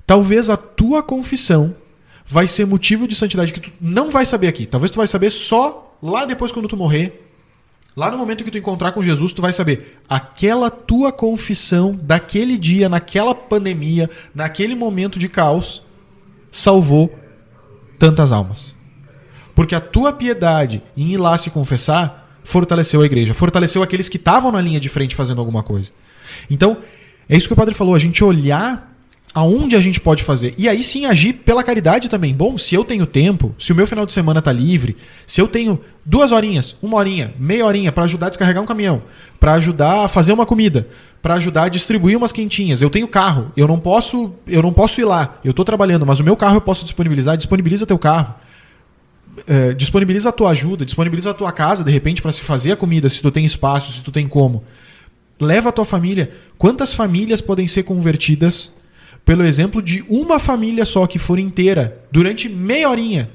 Talvez a tua confissão vai ser motivo de santidade que tu não vai saber aqui. Talvez tu vai saber só lá depois quando tu morrer. Lá no momento que tu encontrar com Jesus, tu vai saber. Aquela tua confissão daquele dia, naquela pandemia, naquele momento de caos, salvou tantas almas. Porque a tua piedade em ir lá se confessar fortaleceu a igreja, fortaleceu aqueles que estavam na linha de frente fazendo alguma coisa. Então, é isso que o padre falou, a gente olhar aonde a gente pode fazer. E aí sim agir pela caridade também. Bom, se eu tenho tempo, se o meu final de semana está livre, se eu tenho 2 horinhas, 1 horinha, meia horinha para ajudar a descarregar um caminhão, para ajudar a fazer uma comida, para ajudar a distribuir umas quentinhas. Eu tenho carro, eu não posso ir lá, eu estou trabalhando, mas o meu carro eu posso disponibilizar, disponibiliza teu carro. Disponibiliza a tua ajuda, disponibiliza a tua casa, de repente, para se fazer a comida, se tu tem espaço, se tu tem como. Leva a tua família. Quantas famílias podem ser convertidas pelo exemplo de uma família só que for inteira, durante meia horinha,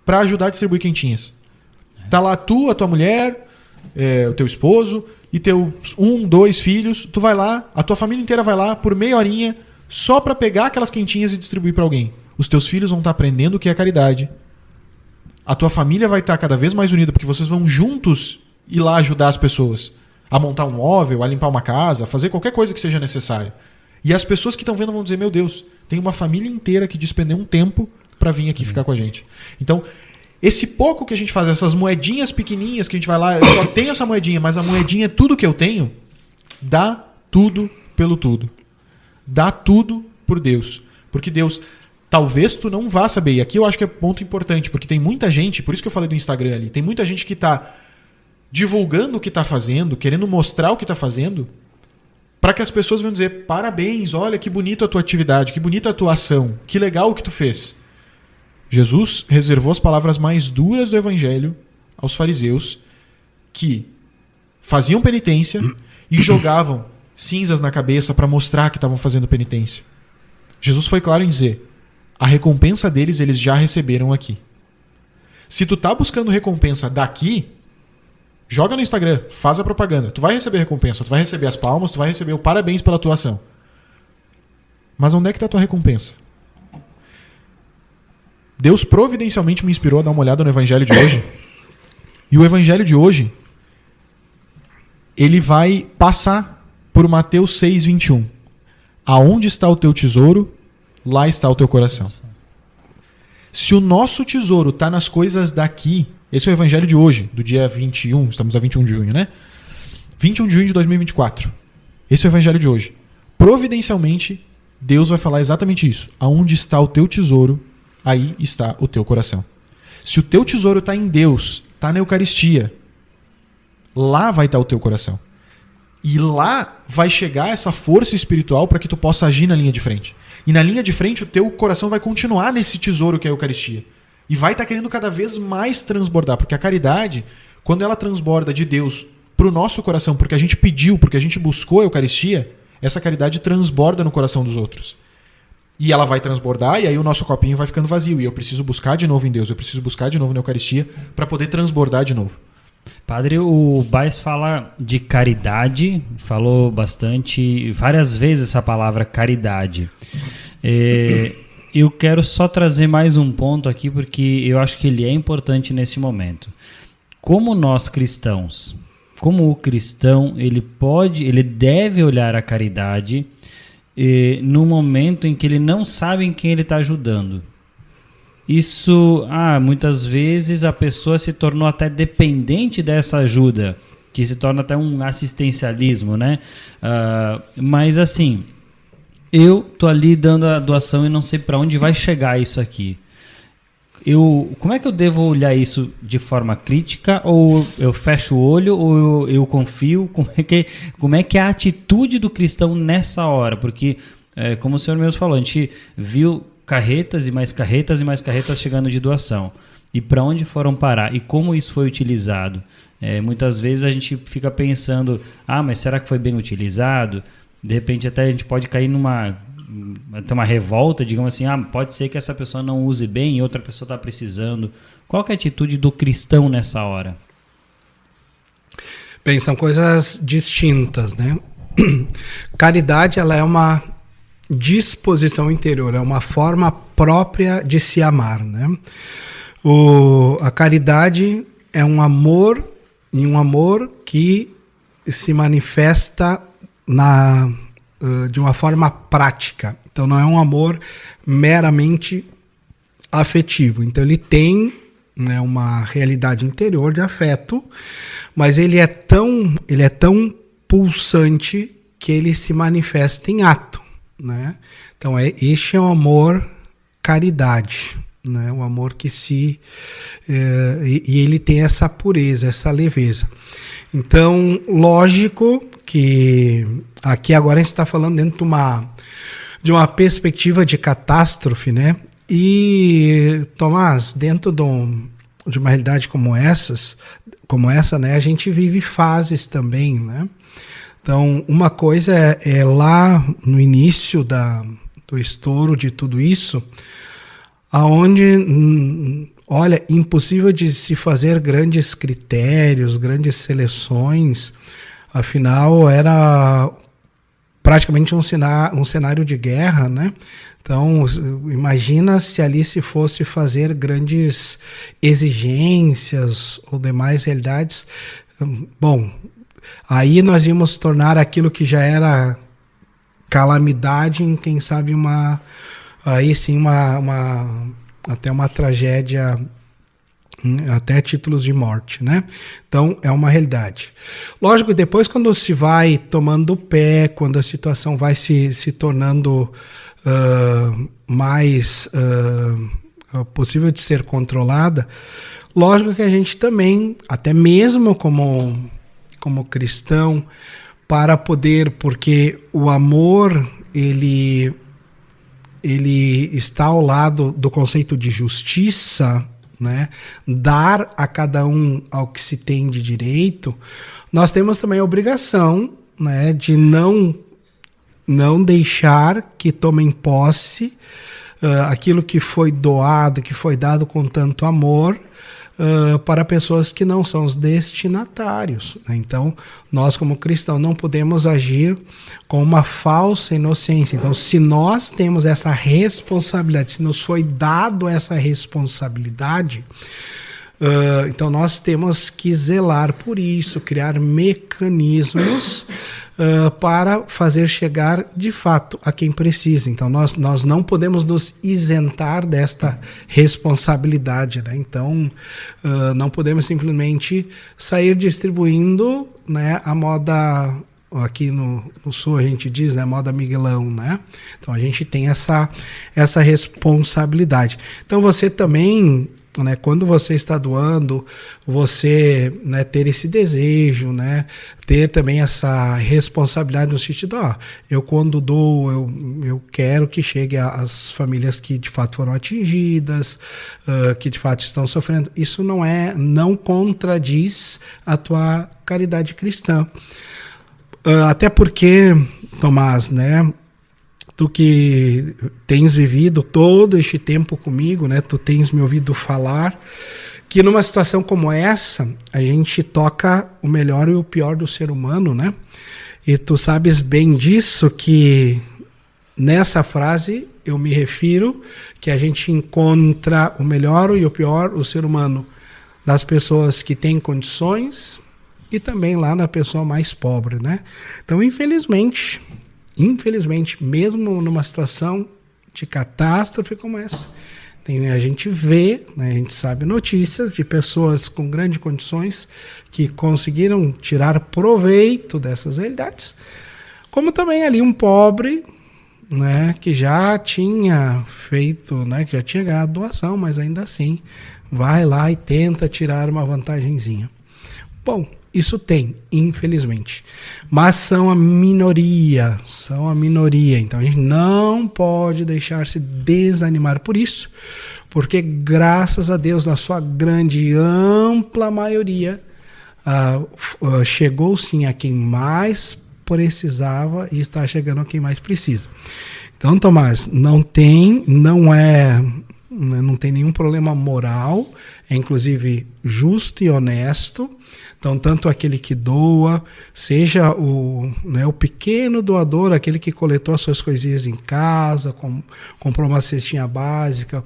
para ajudar a distribuir quentinhas? Tá lá tu, a tua mulher, o teu esposo e teus 1, 2 filhos. Tu vai lá, a tua família inteira vai lá por meia horinha só para pegar aquelas quentinhas e distribuir para alguém. Os teus filhos vão estar aprendendo o que é caridade. A tua família vai estar cada vez mais unida, porque vocês vão juntos ir lá ajudar as pessoas a montar um móvel, a limpar uma casa, a fazer qualquer coisa que seja necessária. E as pessoas que estão vendo vão dizer: meu Deus, tem uma família inteira que despendeu um tempo para vir aqui ficar com a gente. Então, esse pouco que a gente faz, essas moedinhas pequenininhas que a gente vai lá, eu só tenho essa moedinha, mas a moedinha é tudo que eu tenho, dá tudo pelo tudo. Dá tudo por Deus. Porque Deus... Talvez tu não vá saber. E aqui eu acho que é ponto importante, porque tem muita gente, por isso que eu falei do Instagram ali, tem muita gente que está divulgando o que está fazendo, querendo mostrar o que está fazendo, para que as pessoas venham dizer: parabéns, olha que bonita a tua atividade, que bonita a tua ação, que legal o que tu fez. Jesus reservou as palavras mais duras do Evangelho aos fariseus, que faziam penitência e jogavam cinzas na cabeça para mostrar que estavam fazendo penitência. Jesus foi claro em dizer: a recompensa deles eles já receberam aqui. Se tu tá buscando recompensa daqui, joga no Instagram, faz a propaganda. Tu vai receber recompensa, tu vai receber as palmas, tu vai receber o parabéns pela tua ação. Mas onde é que tá a tua recompensa? Deus providencialmente me inspirou a dar uma olhada no evangelho de hoje. E o evangelho de hoje, ele vai passar por Mateus 6:21. Aonde está o teu tesouro, lá está o teu coração. Se o nosso tesouro está nas coisas daqui, esse é o evangelho de hoje, do dia 21, estamos a 21 de junho, né? 21 de junho de 2024. Esse é o evangelho de hoje. Providencialmente, Deus vai falar exatamente isso. Aonde está o teu tesouro, aí está o teu coração. Se o teu tesouro está em Deus, está na Eucaristia, lá vai estar o teu coração. E lá vai chegar essa força espiritual para que tu possa agir na linha de frente. E na linha de frente, o teu coração vai continuar nesse tesouro que é a Eucaristia. E vai estar querendo cada vez mais transbordar. Porque a caridade, quando ela transborda de Deus para o nosso coração, porque a gente pediu, porque a gente buscou a Eucaristia, essa caridade transborda no coração dos outros. E ela vai transbordar, e aí o nosso copinho vai ficando vazio. E eu preciso buscar de novo em Deus, eu preciso buscar de novo na Eucaristia para poder transbordar de novo. Padre, o Baes fala de caridade, falou bastante, várias vezes essa palavra caridade. Eu quero só trazer mais um ponto aqui, porque eu acho que ele é importante nesse momento. Como nós cristãos, como o cristão, ele deve olhar a caridade no momento em que ele não sabe em quem ele está ajudando. Isso, muitas vezes a pessoa se tornou até dependente dessa ajuda, que se torna até um assistencialismo, né? Mas assim, eu tô ali dando a doação e não sei para onde vai chegar isso aqui. Como é que eu devo olhar isso de forma crítica? Ou eu fecho o olho, ou eu confio? Como é que é a atitude do cristão nessa hora? Porque, como o senhor mesmo falou, a gente viu carretas e mais carretas e mais carretas chegando de doação. E para onde foram parar? E como isso foi utilizado? Muitas vezes a gente fica pensando, mas será que foi bem utilizado? De repente até a gente pode cair numa revolta, digamos assim, pode ser que essa pessoa não use bem e outra pessoa está precisando. Qual que é a atitude do cristão nessa hora? Bem, são coisas distintas, né? Caridade, ela é uma disposição interior, é uma forma própria de se amar, né? A caridade é um amor, e um amor que se manifesta de uma forma prática. Então não é um amor meramente afetivo. Então ele tem, né, uma realidade interior de afeto, mas ele é tão pulsante que ele se manifesta em ato. Né? Então este é o amor caridade, né? O amor que e ele tem essa pureza, essa leveza. Então, lógico que aqui agora a gente está falando dentro de uma perspectiva de catástrofe, né? E, Tomás, dentro de uma realidade como essa, né, a gente vive fases também, né? Então, uma coisa é lá no início do estouro de tudo isso, aonde, olha, impossível de se fazer grandes critérios, grandes seleções, afinal era praticamente um cenário de guerra, né? Então, imagina se ali se fosse fazer grandes exigências ou demais realidades. Bom, aí nós íamos tornar aquilo que já era calamidade em, quem sabe, até uma tragédia, até títulos de morte, né? Então, é uma realidade. Lógico que depois, quando se vai tomando pé, quando a situação vai se tornando mais possível de ser controlada, lógico que a gente também, até mesmo como cristão, para poder, porque o amor, ele está ao lado do conceito de justiça, né? Dar a cada um ao que se tem de direito, nós temos também a obrigação, né, de não deixar que tomem posse aquilo que foi doado, que foi dado com tanto amor, para pessoas que não são os destinatários, né? Então, nós como cristãos não podemos agir com uma falsa inocência. Então, se nós temos essa responsabilidade, se nos foi dado essa responsabilidade, então nós temos que zelar por isso, criar mecanismos para fazer chegar de fato a quem precisa. Então nós não podemos nos isentar desta responsabilidade, né? Então não podemos simplesmente sair distribuindo, né, a moda. Aqui no sul a gente diz, né, moda Miguelão, né? Então a gente tem essa responsabilidade. Então você também, né, quando você está doando, você, né, ter esse desejo, né, ter também essa responsabilidade no sentido, eu quando dou, eu quero que chegue às famílias que de fato foram atingidas, que de fato estão sofrendo. Isso não contradiz a tua caridade cristã. Até porque, Tomás, né, tu que tens vivido todo este tempo comigo, né, tu tens me ouvido falar que numa situação como essa, a gente toca o melhor e o pior do ser humano, né? E tu sabes bem disso, que nessa frase eu me refiro que a gente encontra o melhor e o pior do ser humano das pessoas que têm condições e também lá na pessoa mais pobre, né? Então, infelizmente, mesmo numa situação de catástrofe como essa, a gente vê, né, a gente sabe notícias de pessoas com grandes condições que conseguiram tirar proveito dessas realidades, como também ali um pobre, né, que já tinha feito, né, que já tinha ganhado doação, mas ainda assim vai lá e tenta tirar uma vantagenzinha. Bom, isso tem, infelizmente. Mas são a minoria. Então a gente não pode deixar se desanimar por isso, porque graças a Deus, na sua grande e ampla maioria, chegou sim a quem mais precisava e está chegando a quem mais precisa. Então, Tomás, não tem nenhum problema moral, é inclusive justo e honesto. Então, tanto aquele que doa, seja o pequeno doador, aquele que coletou as suas coisinhas em casa, comprou uma cestinha básica,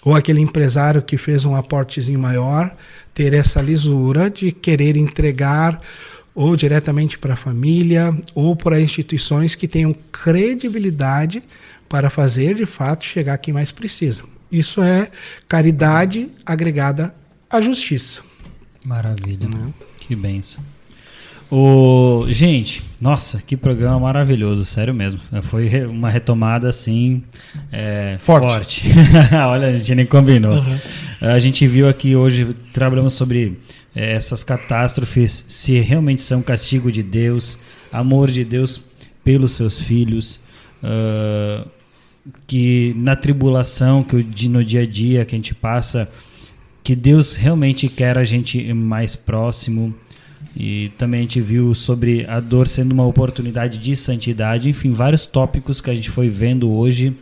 ou aquele empresário que fez um aportezinho maior, ter essa lisura de querer entregar ou diretamente para a família, ou para instituições que tenham credibilidade para fazer, de fato, chegar a quem mais precisa. Isso é caridade agregada à justiça. Maravilha. Que bênção. Gente, nossa, que programa maravilhoso, sério mesmo. Foi uma retomada assim forte. Olha, a gente nem combinou. Uhum. A gente viu aqui hoje, trabalhamos sobre essas catástrofes, se realmente são castigo de Deus, amor de Deus pelos seus filhos, que na tribulação, no dia a dia que a gente passa, que Deus realmente quer a gente mais próximo. E também a gente viu sobre a dor sendo uma oportunidade de santidade. Enfim, vários tópicos que a gente foi vendo hoje,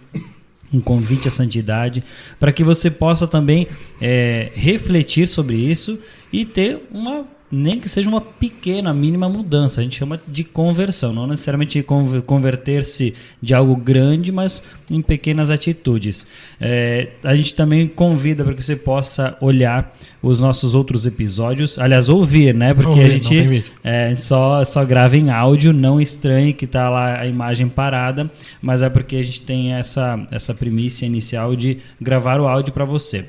um convite à santidade, para que você possa também refletir sobre isso e ter nem que seja uma pequena, mínima mudança. A gente chama de conversão, não necessariamente converter-se de algo grande, mas em pequenas atitudes. A gente também convida para que você possa olhar os nossos outros episódios, aliás, ouvir, né? Porque a gente só grava em áudio, não estranhe que está lá a imagem parada, mas é porque a gente tem essa primícia inicial de gravar o áudio para você.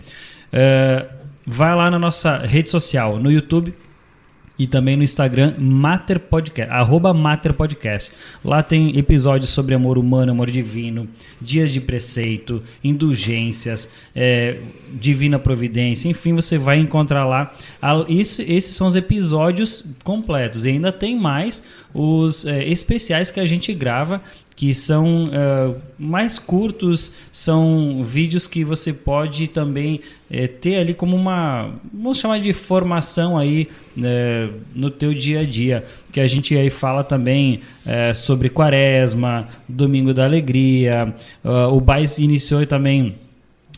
Vai lá na nossa rede social, no YouTube, e também no Instagram, Mater Podcast, @MaterPodcast. Lá tem episódios sobre amor humano, amor divino, dias de preceito, indulgências, divina providência, enfim, você vai encontrar lá. Esses são os episódios completos. E ainda tem mais os especiais que a gente grava, que são mais curtos, são vídeos que você pode também ter ali como vamos chamar de formação aí no teu dia a dia, que a gente aí fala também sobre Quaresma, Domingo da Alegria, o Bais iniciou também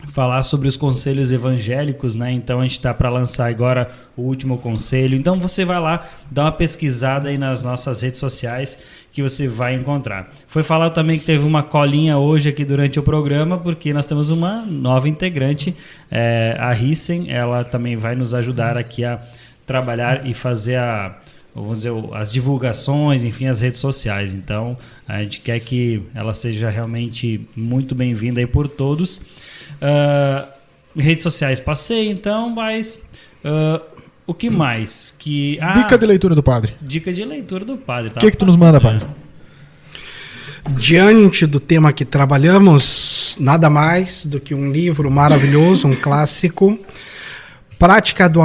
falar sobre os conselhos evangélicos, né? Então a gente está para lançar agora o último conselho. Então você vai lá, dá uma pesquisada aí nas nossas redes sociais que você vai encontrar. Foi falado também que teve uma colinha hoje aqui durante o programa, porque nós temos uma nova integrante, a Rissen. Ela também vai nos ajudar aqui a trabalhar e fazer vamos dizer, as divulgações, enfim, as redes sociais. Então a gente quer que ela seja realmente muito bem-vinda aí por todos. Redes sociais passei, então, mas o que mais? Dica de leitura do padre. Dica de leitura do padre. O que tu nos manda, padre? Diante do tema que trabalhamos, nada mais do que um livro maravilhoso, um clássico, Prática do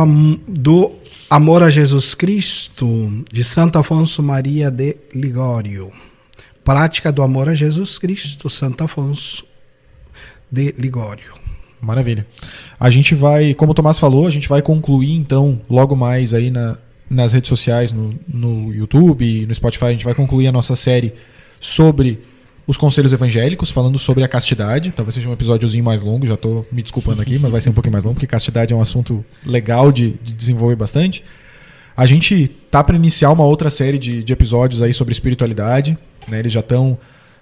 Amor a Jesus Cristo, de Santo Afonso Maria de Ligório. Prática do Amor a Jesus Cristo, Santo Afonso de Ligório. Maravilha. A gente vai, como o Tomás falou, a gente vai concluir então logo mais aí nas redes sociais, no YouTube, no Spotify, a gente vai concluir a nossa série sobre os conselhos evangélicos, falando sobre a castidade. Talvez seja um episódiozinho mais longo, já estou me desculpando aqui, mas vai ser um pouquinho mais longo, porque castidade é um assunto legal de desenvolver bastante. A gente tá para iniciar uma outra série de episódios aí sobre espiritualidade, né? Eles já estão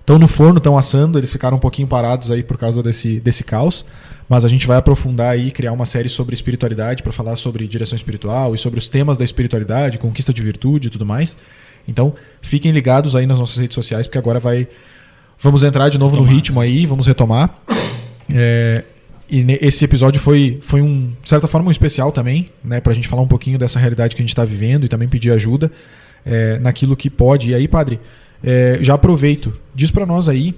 no forno, estão assando, eles ficaram um pouquinho parados aí por causa desse caos, mas a gente vai aprofundar aí, criar uma série sobre espiritualidade para falar sobre direção espiritual e sobre os temas da espiritualidade, conquista de virtude e tudo mais. Então, fiquem ligados aí nas nossas redes sociais, porque agora vamos entrar de novo no ritmo aí, vamos retomar. E esse episódio foi de certa forma, um especial também, né, para a gente falar um pouquinho dessa realidade que a gente está vivendo e também pedir ajuda naquilo que pode. E aí, padre, já aproveito, diz para nós aí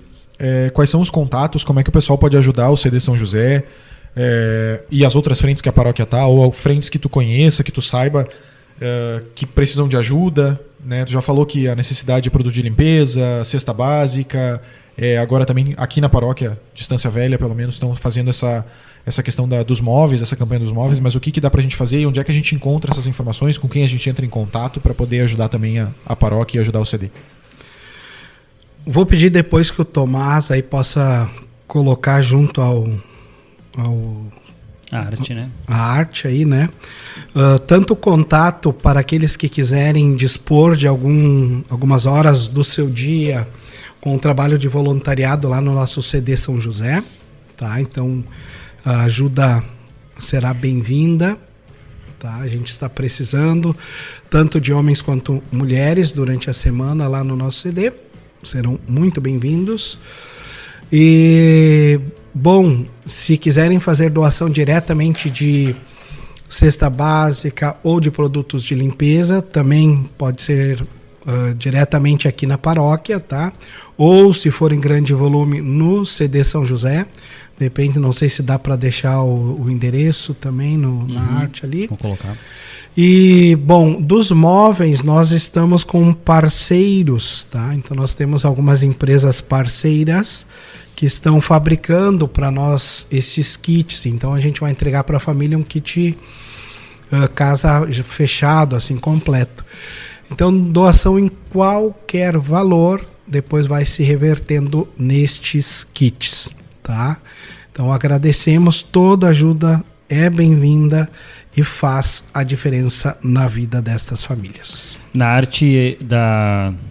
quais são os contatos, como é que o pessoal pode ajudar o CD São José e as outras frentes que a paróquia está, ou frentes que tu conheça, que tu saiba que precisam de ajuda, né? Tu já falou que a necessidade é produto de limpeza, cesta básica, agora também aqui na paróquia Distância Velha, pelo menos, estão fazendo essa questão dos móveis, essa campanha dos móveis, mas o que dá pra gente fazer e onde é que a gente encontra essas informações, com quem a gente entra em contato para poder ajudar também a paróquia e ajudar o CD? Vou pedir depois que o Tomás aí possa colocar junto a arte, né? A arte aí, né? Tanto o contato para aqueles que quiserem dispor de algumas horas do seu dia com o trabalho de voluntariado lá no nosso CD São José, tá? Então, a ajuda será bem-vinda, tá? A gente está precisando tanto de homens quanto mulheres durante a semana lá no nosso CD, serão muito bem-vindos. E, bom, se quiserem fazer doação diretamente de cesta básica ou de produtos de limpeza, também pode ser diretamente aqui na paróquia, tá? Ou se for em grande volume no CD São José, depende, não sei se dá para deixar o endereço também na arte ali. Vou colocar. E, bom, dos móveis nós estamos com parceiros, tá? Então nós temos algumas empresas parceiras que estão fabricando para nós esses kits. Então a gente vai entregar para a família um kit casa fechado, assim, completo. Então doação em qualquer valor depois vai se revertendo nestes kits, tá? Então agradecemos, toda ajuda é bem-vinda e faz a diferença na vida destas famílias. Na arte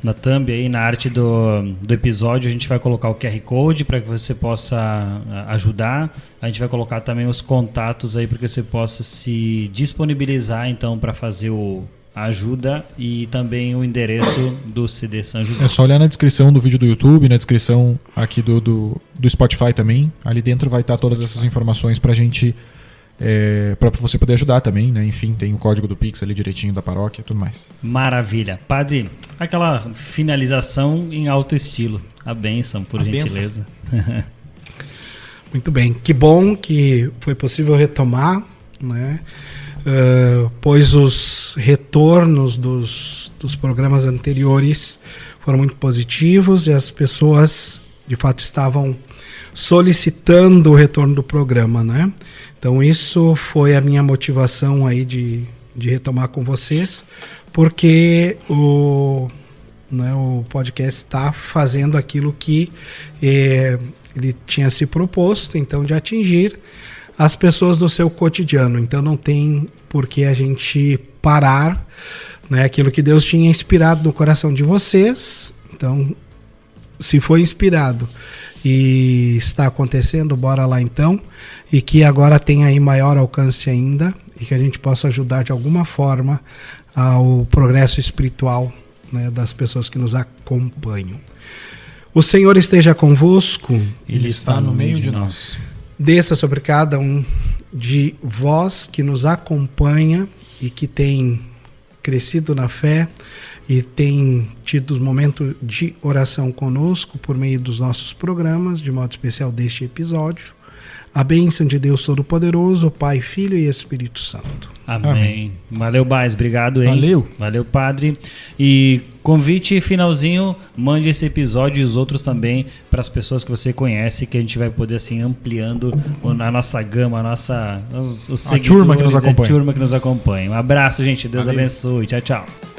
na thumb aí, na arte do episódio, a gente vai colocar o QR Code para que você possa ajudar. A gente vai colocar também os contatos aí para que você possa se disponibilizar então para fazer a ajuda e também o endereço do CD São José. É só olhar na descrição do vídeo do YouTube, na descrição aqui do Spotify também. Ali dentro vai estar todas essas informações para a gente, para você poder ajudar também, né? Enfim, tem o código do Pix ali direitinho da paróquia e tudo mais. Maravilha. Padre, aquela finalização em alto estilo. A bênção, por gentileza. Muito bem. Que bom que foi possível retomar, né? Pois os retornos dos programas anteriores foram muito positivos e as pessoas, de fato, estavam solicitando o retorno do programa, né? Então isso foi a minha motivação aí de retomar com vocês, porque o podcast está fazendo aquilo que ele tinha se proposto, então, de atingir as pessoas no seu cotidiano. Então não tem por que a gente parar, né, aquilo que Deus tinha inspirado no coração de vocês. Então, se foi inspirado e está acontecendo, bora lá então, e que agora tenha aí maior alcance ainda, e que a gente possa ajudar de alguma forma ao progresso espiritual, né, das pessoas que nos acompanham. O Senhor esteja convosco. Ele está no meio de nós. Desça sobre cada um de vós que nos acompanha e que tem crescido na fé e tem tido os momentos de oração conosco por meio dos nossos programas, de modo especial deste episódio. A bênção de Deus Todo-Poderoso, Pai, Filho e Espírito Santo. Amém. Valeu, Bais. Obrigado, hein? Valeu. Valeu, Padre. E convite finalzinho, mande esse episódio e os outros também para as pessoas que você conhece, que a gente vai poder, assim, ampliando a nossa gama, os seguidores, turma que nos acompanha. a turma que nos acompanha. Um abraço, gente. Deus Valeu. abençoe. Tchau, tchau.